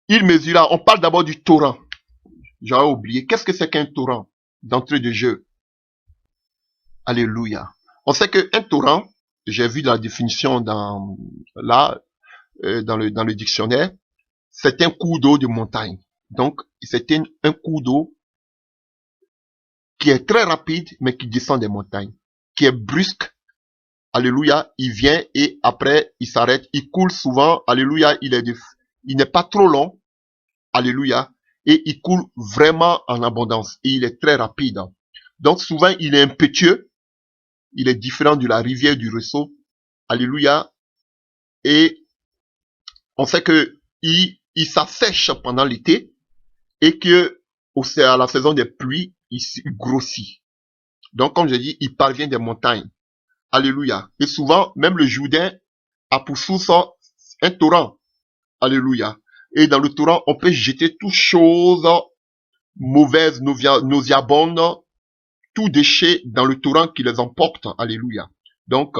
il mesura, on parle d'abord du torrent. J'avais oublié. Qu'est-ce que c'est qu'un torrent d'entrée de jeu? Alléluia. On sait qu'un torrent, j'ai vu la définition dans le dictionnaire, c'est un cours d'eau de montagne. Donc, c'est un cours d'eau qui est très rapide, mais qui descend des montagnes, qui est brusque. Alléluia, il vient et après, il s'arrête. Il coule souvent. Alléluia, il n'est pas trop long. Alléluia. Et il coule vraiment en abondance. Et il est très rapide. Donc, souvent, il est impétueux. il est différent de la rivière du ruisseau. Alléluia. Et on sait que il s'assèche pendant l'été et que à la saison des pluies, il grossit. Donc, comme je dis, il parvient des montagnes. Alléluia. Et souvent, même le Jourdain a pour source un torrent. Alléluia. Et dans le torrent, on peut jeter toutes choses mauvaises, nauséabondes, tout déchet dans le torrent qui les emporte. Alléluia. Donc,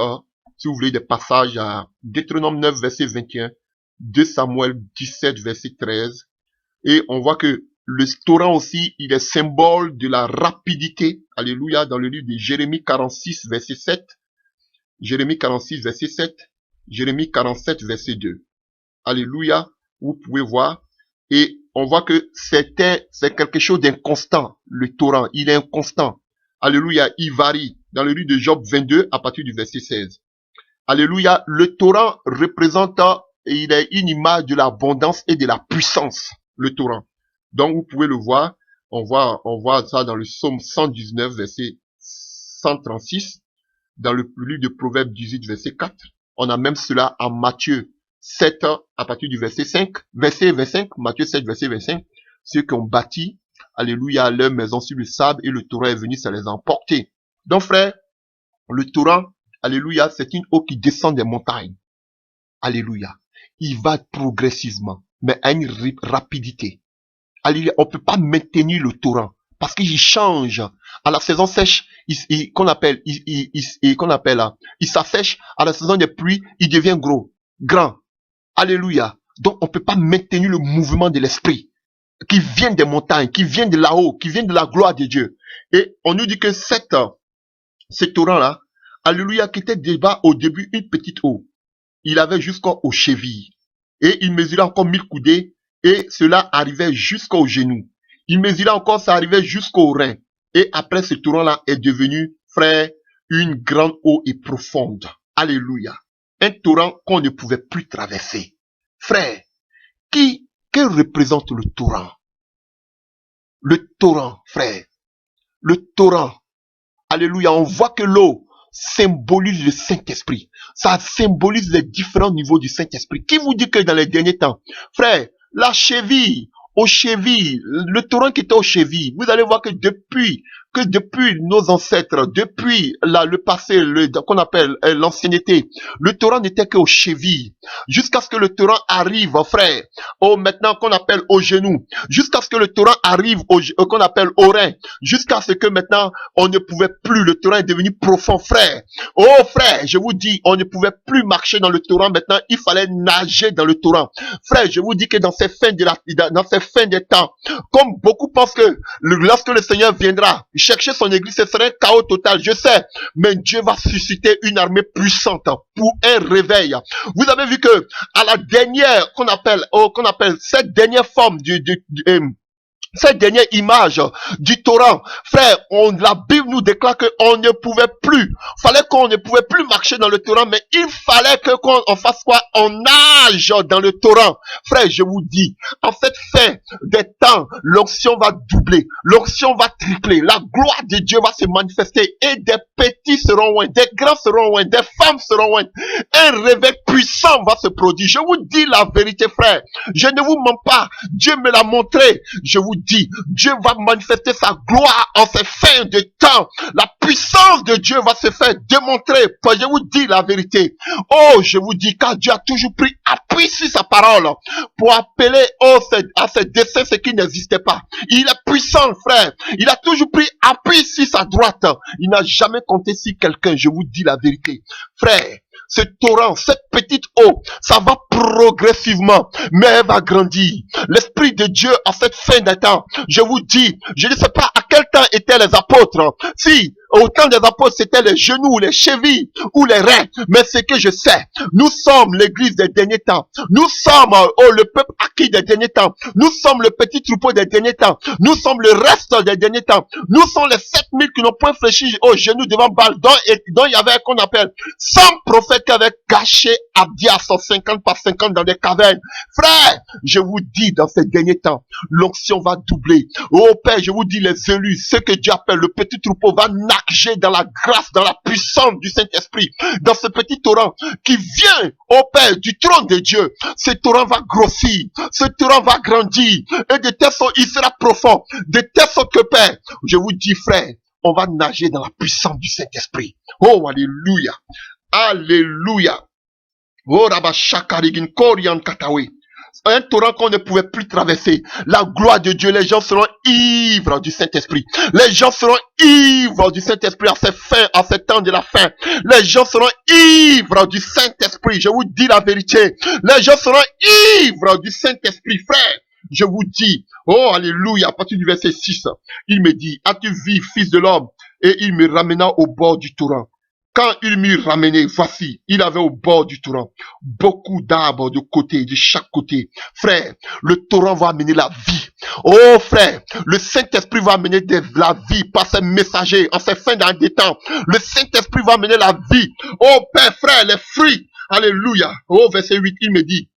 si vous voulez des passages à Deutéronome 9, verset 21, 2 Samuel 17, verset 13, et on voit que le torrent aussi, il est symbole de la rapidité. Alléluia. Dans le livre de Jérémie 46, verset 7, Jérémie 46, verset 7, Jérémie 47, verset 2. Alléluia. Vous pouvez voir. Et on voit que c'est quelque chose d'inconstant, le torrent. Il est inconstant. Alléluia. Il varie. Dans le livre de Job 22, à partir du verset 16. Alléluia. Le torrent représente, il est une image de l'abondance et de la puissance, le torrent. Donc, vous pouvez le voir. On voit ça dans le psaume 119, verset 136. Dans le livre de Proverbes 18, verset 4. On a même cela en Matthieu 7, à partir du verset 5. Verset 25, Matthieu 7, verset 25. Ceux qui ont bâti, alléluia, leur maison sur le sable et le torrent est venu, ça les a emportés. Donc, frère, le torrent, alléluia, c'est une eau qui descend des montagnes. Alléluia. Il va progressivement, mais à une rapidité. Alléluia. On peut pas maintenir le torrent parce qu'il change. À la saison sèche, il s'assèche. À la saison des pluies, il devient grand. Alléluia. Donc, on peut pas maintenir le mouvement de l'esprit qui vient des montagnes, qui vient de là-haut, qui vient de la gloire de Dieu. Et on nous dit que ce torrent-là, alléluia, qui était déjà au début une petite eau. Il avait jusqu'aux chevilles. Et il mesurait encore 1000 coudées. Et cela arrivait jusqu'aux genoux. Il mesurait encore, ça arrivait jusqu'aux reins. Et après, ce torrent-là est devenu, frère, une grande eau et profonde. Alléluia. Un torrent qu'on ne pouvait plus traverser. Frère, que représente le torrent? Le torrent, frère. Le torrent. Alléluia. On voit que l'eau symbolise le Saint-Esprit. Ça symbolise les différents niveaux du Saint-Esprit. Qui vous dit que dans les derniers temps, frère, la cheville, aux chevilles, le torrent qui était aux chevilles, vous allez voir que depuis nos ancêtres, depuis le passé, qu'on appelle l'ancienneté, le torrent n'était qu'aux chevilles, jusqu'à ce que le torrent arrive, frère, maintenant qu'on appelle aux genoux, jusqu'à ce que le torrent arrive qu'on appelle aux reins, jusqu'à ce que maintenant on ne pouvait plus, le torrent est devenu profond, frère. Oh frère, je vous dis, on ne pouvait plus marcher dans le torrent, maintenant il fallait nager dans le torrent. Frère, je vous dis que dans ces fins des temps, comme beaucoup pensent que lorsque le Seigneur viendra chercher son église, ce serait un chaos total, je sais, mais Dieu va susciter une armée puissante pour un réveil. Vous avez vu que à la dernière qu'on appelle cette dernière forme cette dernière image du torrent, frère, la Bible nous déclare qu'on ne pouvait plus, qu'on ne pouvait plus marcher dans le torrent, mais il fallait qu'on fasse quoi? On nage dans le torrent. Frère, je vous dis, en cette fin des temps, l'onction va doubler, l'onction va tripler, la gloire de Dieu va se manifester et des petits seront loin, des grands seront loin, des femmes seront loin. Un réveil puissant va se produire. Je vous dis la vérité, frère. Je ne vous mens pas. Dieu me l'a montré. Je vous dis, Dieu va manifester sa gloire en ces fins de temps. La puissance de Dieu va se faire démontrer. Je vous dis la vérité. Oh, je vous dis, car Dieu a toujours pris appui sur sa parole pour appeler à ses desseins ce qui n'existait pas. Il est puissant, frère. Il a toujours pris appui sur sa droite. Il n'a jamais compté sur quelqu'un. Je vous dis la vérité. Frère, ce torrent, cette petite eau, ça va progressivement, mais elle va grandir. L'Esprit de Dieu à cette fin des temps, je vous dis, je ne sais pas à quel temps étaient les apôtres. Si, au temps des apôtres, c'était les genoux, les chevilles ou les reins. Mais ce que je sais, nous sommes l'église des derniers temps. Nous sommes le peuple acquis des derniers temps. Nous sommes le petit troupeau des derniers temps. Nous sommes le reste des derniers temps. Nous sommes les 7000 qui n'ont point fléchi aux genoux devant Baal, dont il y avait qu'on appelle 100 prophètes qui avaient caché Abdia 150 par 50 dans des cavernes. Frère, je vous dis, dans ces derniers temps, l'onction va doubler. Oh Père, je vous dis, les élus, ce que Dieu appelle le petit troupeau va naquer nager dans la grâce, dans la puissance du Saint-Esprit, dans ce petit torrent qui vient, au Père, du trône de Dieu. Ce torrent va grossir, ce torrent va grandir, et de telle sorte, il sera profond, de telle sorte que, Père, je vous dis, frère, on va nager dans la puissance du Saint-Esprit. Oh, alléluia, alléluia. Oh, Rabba Shakarigin Korian Katawe. Un torrent qu'on ne pouvait plus traverser. La gloire de Dieu, les gens seront ivres du Saint-Esprit. Les gens seront ivres du Saint-Esprit à ces fins, à ces temps de la fin. Les gens seront ivres du Saint-Esprit. Je vous dis la vérité. Les gens seront ivres du Saint-Esprit, frère. Je vous dis, oh alléluia, à partir du verset 6, il me dit, as-tu vu, fils de l'homme? Et il me ramena au bord du torrent. Quand il m'eut ramené, voici, il avait au bord du torrent beaucoup d'arbres de côté, de chaque côté. Frère, le torrent va amener la vie. Oh frère, le Saint-Esprit va amener de la vie par ses messagers en ces fins des temps. Le Saint-Esprit va amener la vie. Oh Père, frère, les fruits. Alléluia. Oh verset 8, il me dit,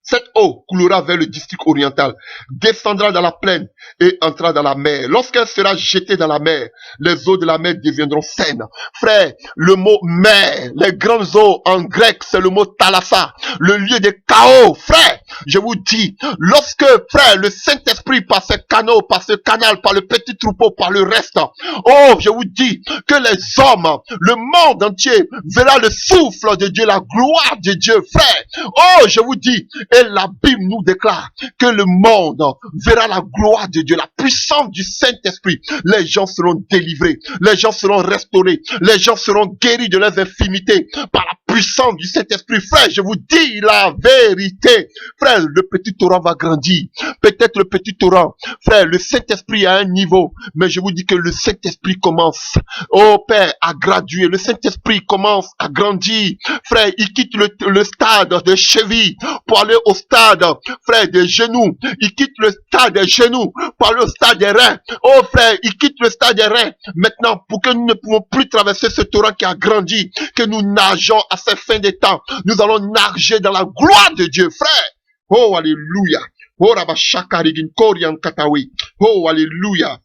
cette eau coulera vers le district oriental, descendra dans la plaine et entrera dans la mer. Lorsqu'elle sera jetée dans la mer, les eaux de la mer deviendront saines. Frère, le mot mer, les grandes eaux en grec, c'est le mot thalassa, le lieu de chaos. Frère, je vous dis, lorsque, frère, le Saint-Esprit par ce canal, par ce canal, par le petit troupeau, par le reste, oh, je vous dis que les hommes, le monde entier verra le souffle de Dieu, la gloire de Dieu. Frère, oh, je vous dis, et la Bible nous déclare que le monde verra la gloire de Dieu, la puissance du Saint-Esprit. Les gens seront délivrés, les gens seront restaurés, les gens seront guéris de leurs infirmités par la puissance du Saint-Esprit. Frère, je vous dis la vérité. Frère, le petit torrent va grandir. Peut-être le petit torrent. Frère, le Saint-Esprit à un niveau, mais je vous dis que le Saint-Esprit commence, oh Père, à graduer. Le Saint-Esprit commence à grandir. Frère, il quitte le stade de cheville pour aller au stade, frère, des genoux. Il quitte le stade des genoux pour aller au stade des reins. Oh frère, il quitte le stade des reins. Maintenant, pour que nous ne pouvons plus traverser ce torrent qui a grandi, que nous nageons à cette fin des temps, nous allons nager dans la gloire de Dieu, frère. Oh, alléluia. Oh, Rabba Shakarigin Korian Katawi. Oh, alléluia.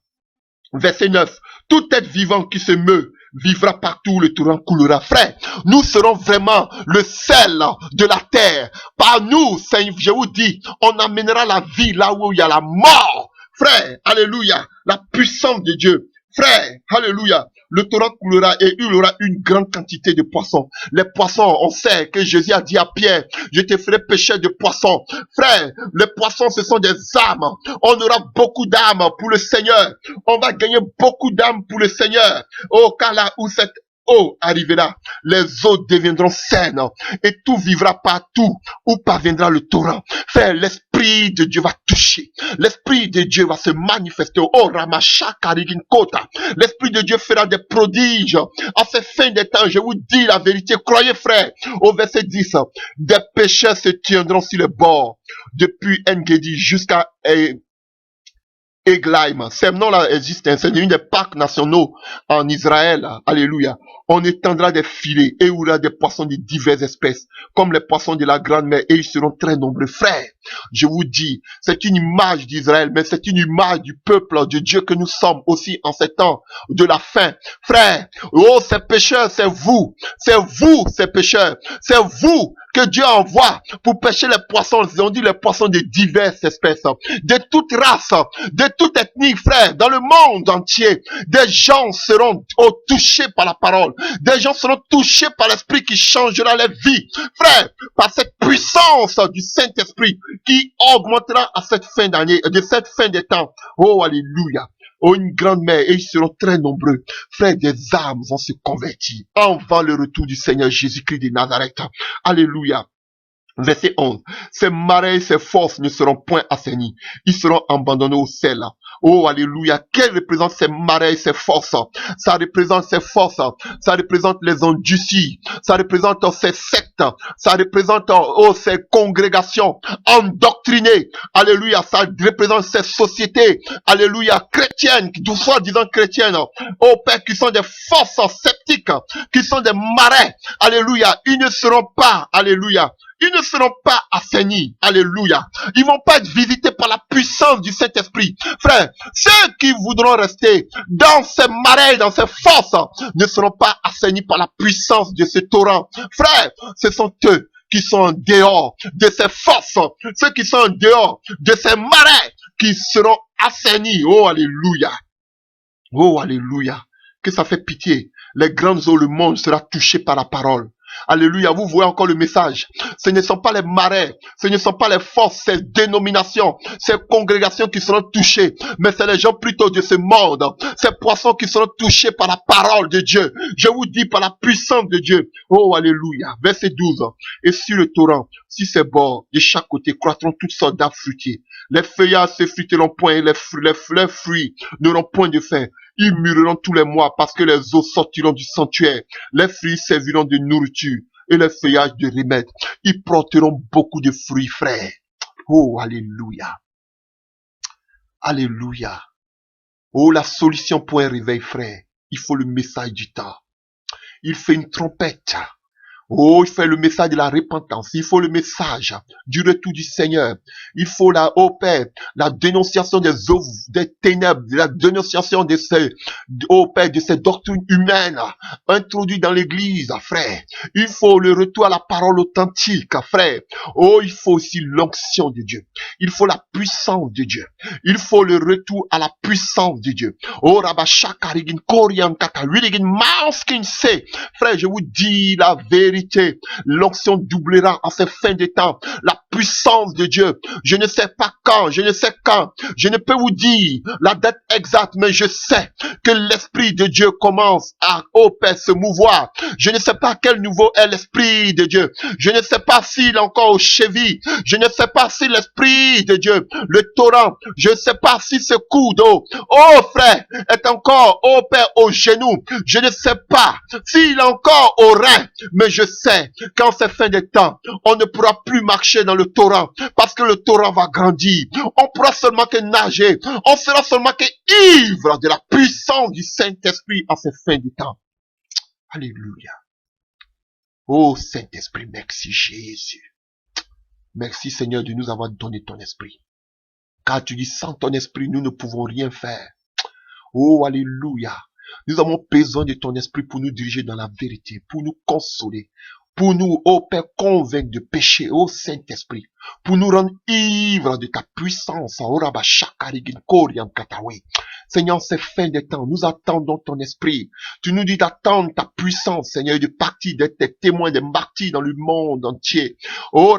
Verset 9. Tout être vivant qui se meut vivra partout, le torrent coulera. Frère, nous serons vraiment le sel de la terre. Par nous, je vous dis, on amènera la vie là où il y a la mort. Frère, alléluia, la puissance de Dieu. Frère, alléluia, le torrent coulera et il y aura une grande quantité de poissons. Les poissons, on sait que Jésus a dit à Pierre, je te ferai pêcher de poissons. Frère, les poissons, ce sont des âmes. On aura beaucoup d'âmes pour le Seigneur. On va gagner beaucoup d'âmes pour le Seigneur. Oh, car là où cette eau arrivera, les eaux deviendront saines et tout vivra partout où parviendra le torrent. Frère, l'Esprit de Dieu va toucher. L'Esprit de Dieu va se manifester. Oh, Ramasha Karigin Kota. L'Esprit de Dieu fera des prodiges. À ces fins des temps, je vous dis la vérité. Croyez, frère. Au verset 10, des pécheurs se tiendront sur les bords, depuis Engedi jusqu'à Eglaim. Ces noms-là existent. C'est une des parcs nationaux en Israël. Alléluia. On étendra des filets et il y aura des poissons de diverses espèces, comme les poissons de la grande mer, et ils seront très nombreux. Frères, je vous dis, c'est une image d'Israël, mais c'est une image du peuple de Dieu que nous sommes aussi en ces temps de la fin. Frères, oh, ces pécheurs, c'est vous, ces pécheurs, c'est vous que Dieu envoie pour pêcher les poissons. Ils ont dit les poissons de diverses espèces, de toute race, de toute ethnie, frère, dans le monde entier. Des gens seront touchés par la parole. Des gens seront touchés par l'esprit qui changera leur vie. Frère, par cette puissance du Saint-Esprit qui augmentera à cette fin d'année, de cette fin des temps. Oh, alléluia. Oh, une grande mer, et ils seront très nombreux. Frères, des âmes vont se convertir avant le retour du Seigneur Jésus-Christ de Nazareth. Alléluia. Verset 11. Ces marais, ces forces ne seront point assainis. Ils seront abandonnés au sel. Oh, alléluia. Quelles représentent ces marais, ces forces? Ça représente ces forces. Ça représente les endurcis. Ça représente ces sectes. Ça représente, oh, ces congrégations endoctrinées. Alléluia. Ça représente ces sociétés. Alléluia. Chrétiennes, soi-disant chrétiennes. Oh, Père, qui sont des forces sceptiques. Qui sont des marais. Alléluia. Ils ne seront pas, alléluia. Ils ne seront pas assainis. Alléluia. Ils vont pas être visités par la puissance du Saint-Esprit. Frère, ceux qui voudront rester dans ces marais, dans ces forces, ne seront pas assainis par la puissance de ce torrent. Frère, ce sont eux qui sont en dehors de ces forces, ceux qui sont en dehors de ces marais, qui seront assainis. Oh, alléluia. Oh, alléluia. Que ça fait pitié. Les grandes eaux, le monde sera touché par la parole. Alléluia, vous voyez encore le message. Ce ne sont pas les marais, ce ne sont pas les forces, ces dénominations, ces congrégations qui seront touchées, mais c'est les gens plutôt de ce monde, ces poissons qui seront touchés par la parole de Dieu. Je vous dis par la puissance de Dieu. Oh, alléluia. Verset 12. Et sur le torrent, sur ses bords, de chaque côté, croîtront toutes sortes d'arbres fruitiers. Les feuillages se fruiteront point et les fruits n'auront point de fin. Ils mûriront tous les mois parce que les eaux sortiront du sanctuaire. Les fruits serviront de nourriture et les feuillages de remède. Ils porteront beaucoup de fruits, frères. Oh, alléluia. Alléluia. Oh, la solution pour un réveil, frère. Il faut le message du temps. Il fait une trompette. Oh, il fait le message de la repentance. Il faut le message du retour du Seigneur. Il faut oh Père, la dénonciation des œuvres, des ténèbres, la dénonciation de oh Père, de ces doctrines humaines introduites dans l'église, frère. Il faut le retour à la parole authentique, frère. Oh, il faut aussi l'onction de Dieu. Il faut la puissance de Dieu. Il faut le retour à la puissance de Dieu. Oh, Rabashakarigin, Korian, Katawiligin, Mauskin, frère, je vous dis la vérité. L'onction doublera en ces fins de temps. La puissance de Dieu. Je ne sais pas quand, je ne sais quand. Je ne peux vous dire la date exacte, mais je sais que l'Esprit de Dieu commence à, oh Père, se mouvoir. Je ne sais pas quel nouveau est l'Esprit de Dieu. Je ne sais pas s'il est encore aux chevilles. Je ne sais pas si l'Esprit de Dieu, le torrent, je ne sais pas si ce coup d'eau, oh frère, est encore, oh Père, au genou. Je ne sais pas s'il est encore au rein, mais je sais qu'en ces fins de temps, on ne pourra plus marcher dans le torrent parce que le torrent va grandir. On pourra seulement que nager. On sera seulement que ivre de la puissance du Saint-Esprit en ces fins de temps. Alléluia. Oh Saint-Esprit, merci Jésus. Merci Seigneur de nous avoir donné ton esprit. Car tu dis, sans ton esprit, nous ne pouvons rien faire. Oh, alléluia. Nous avons besoin de ton esprit pour nous diriger dans la vérité, pour nous consoler, pour nous, oh Père, convaincre de péché, oh Saint-Esprit, pour nous rendre ivres de ta puissance. Seigneur, c'est fin des temps, nous attendons ton esprit. Tu nous dis d'attendre ta puissance, Seigneur, et de partir d'être tes témoins, des martyrs dans le monde entier. Oh,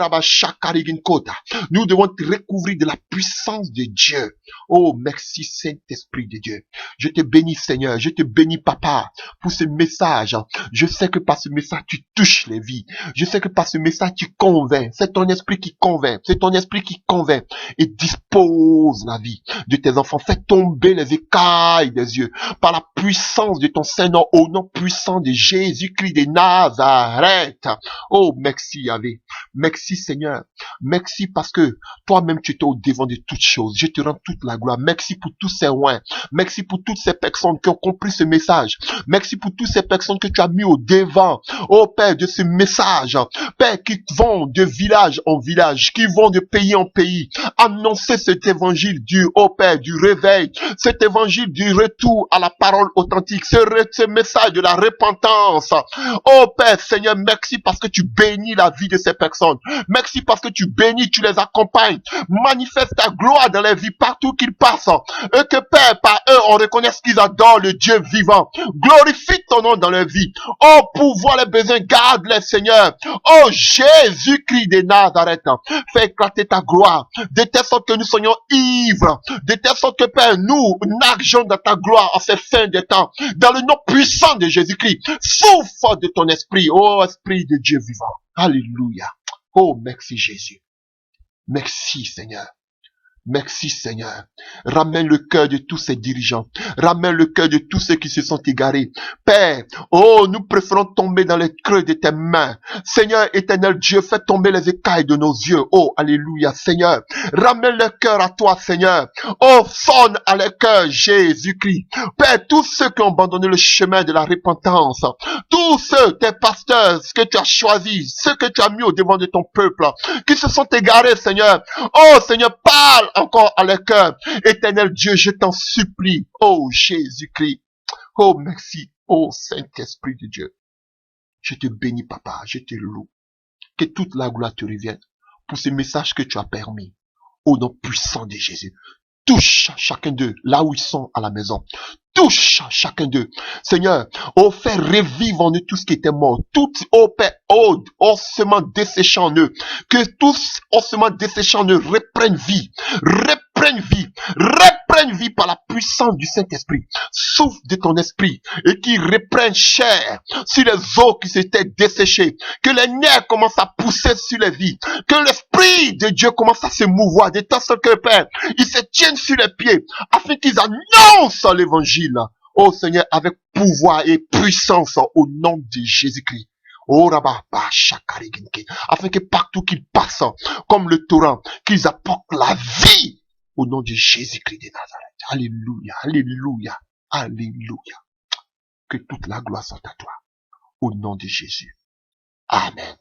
nous devons te recouvrir de la puissance de Dieu. Oh, merci Saint-Esprit de Dieu. Je te bénis, Seigneur, je te bénis, Papa, pour ce message. Je sais que par ce message, tu touches les vies. Je sais que par ce message, tu convaincs. C'est ton esprit qui convainc. C'est ton esprit qui convainc et dispose la vie de tes enfants. Fais tomber les écailles des yeux par la puissance de ton Saint-Nom, au nom puissant de Jésus-Christ de Nazareth. Oh, merci Yahvé. Merci Seigneur. Merci parce que toi-même tu es au devant de toutes choses. Je te rends toute la gloire. Merci pour tous ces oins. Merci pour toutes ces personnes qui ont compris ce message. Merci pour toutes ces personnes que tu as mis au devant. Oh Père, de ce message. Père, qui vont de village en village, qui vont de pays en pays, annoncer cet évangile du, oh Père, du réveil, cet évangile du retour à la parole authentique, ce message de la repentance. Oh Père, Seigneur, merci parce que tu bénis la vie de ces personnes. Merci parce que tu bénis, tu les accompagnes. Manifeste ta gloire dans les vies partout qu'ils passent. Et que Père, par eux, on reconnaisse qu'ils adorent le Dieu vivant. Glorifie ton nom dans leur vie. Oh, pour voir les besoins, garde-les, Seigneur. Oh, Jésus-Christ de Nazareth, fais éclater ta gloire, de telle sorte que nous soyons ivres, de telle sorte que, Père, nous nageons dans ta gloire en ces fins de temps, dans le nom puissant de Jésus-Christ. Souffle de ton esprit, oh, Esprit de Dieu vivant. Alléluia. Oh, merci Jésus. Merci Seigneur. Merci Seigneur. Ramène le cœur de tous ces dirigeants. Ramène le cœur de tous ceux qui se sont égarés. Père, oh, nous préférons tomber dans les creux de tes mains. Seigneur éternel Dieu, fais tomber les écailles de nos yeux. Oh, alléluia Seigneur. Ramène le cœur à toi Seigneur. Oh, sonne à leur cœur Jésus-Christ. Père, tous ceux qui ont abandonné le chemin de la repentance, tous ceux, tes pasteurs, que tu as choisis, ceux que tu as mis au devant de ton peuple, qui se sont égarés Seigneur. Oh Seigneur, parle encore à leur cœur. Éternel Dieu, je t'en supplie. Oh Jésus-Christ. Oh merci. Oh Saint-Esprit de Dieu. Je te bénis papa, je te loue. Que toute la gloire te revienne pour ce message que tu as permis. Au nom puissant de Jésus. Touche chacun d'eux là où ils sont à la maison. Touche chacun d'eux. Seigneur, oh, fais revivre en eux tout ce qui était mort. Tout, oh Père, oh, ossements desséchant en eux. Que tous ossements desséchant en eux reprennent vie. Reprennent vie. Reprennent vie par la puissance du Saint-Esprit. Souffle de ton esprit et qui reprenne chair sur les os qui s'étaient desséchés. Que les nerfs commencent à pousser sur les vies. Que l'Esprit de Dieu commence à se mouvoir de tant que Père, ils se tiennent sur les pieds afin qu'ils annoncent l'évangile. Oh Seigneur, avec pouvoir et puissance au nom de Jésus-Christ. Oh Rabba, afin que partout qu'ils passent, comme le torrent, qu'ils apportent la vie au nom de Jésus-Christ de Nazareth. Alléluia, alléluia, alléluia. Que toute la gloire soit à toi. Au nom de Jésus. Amen.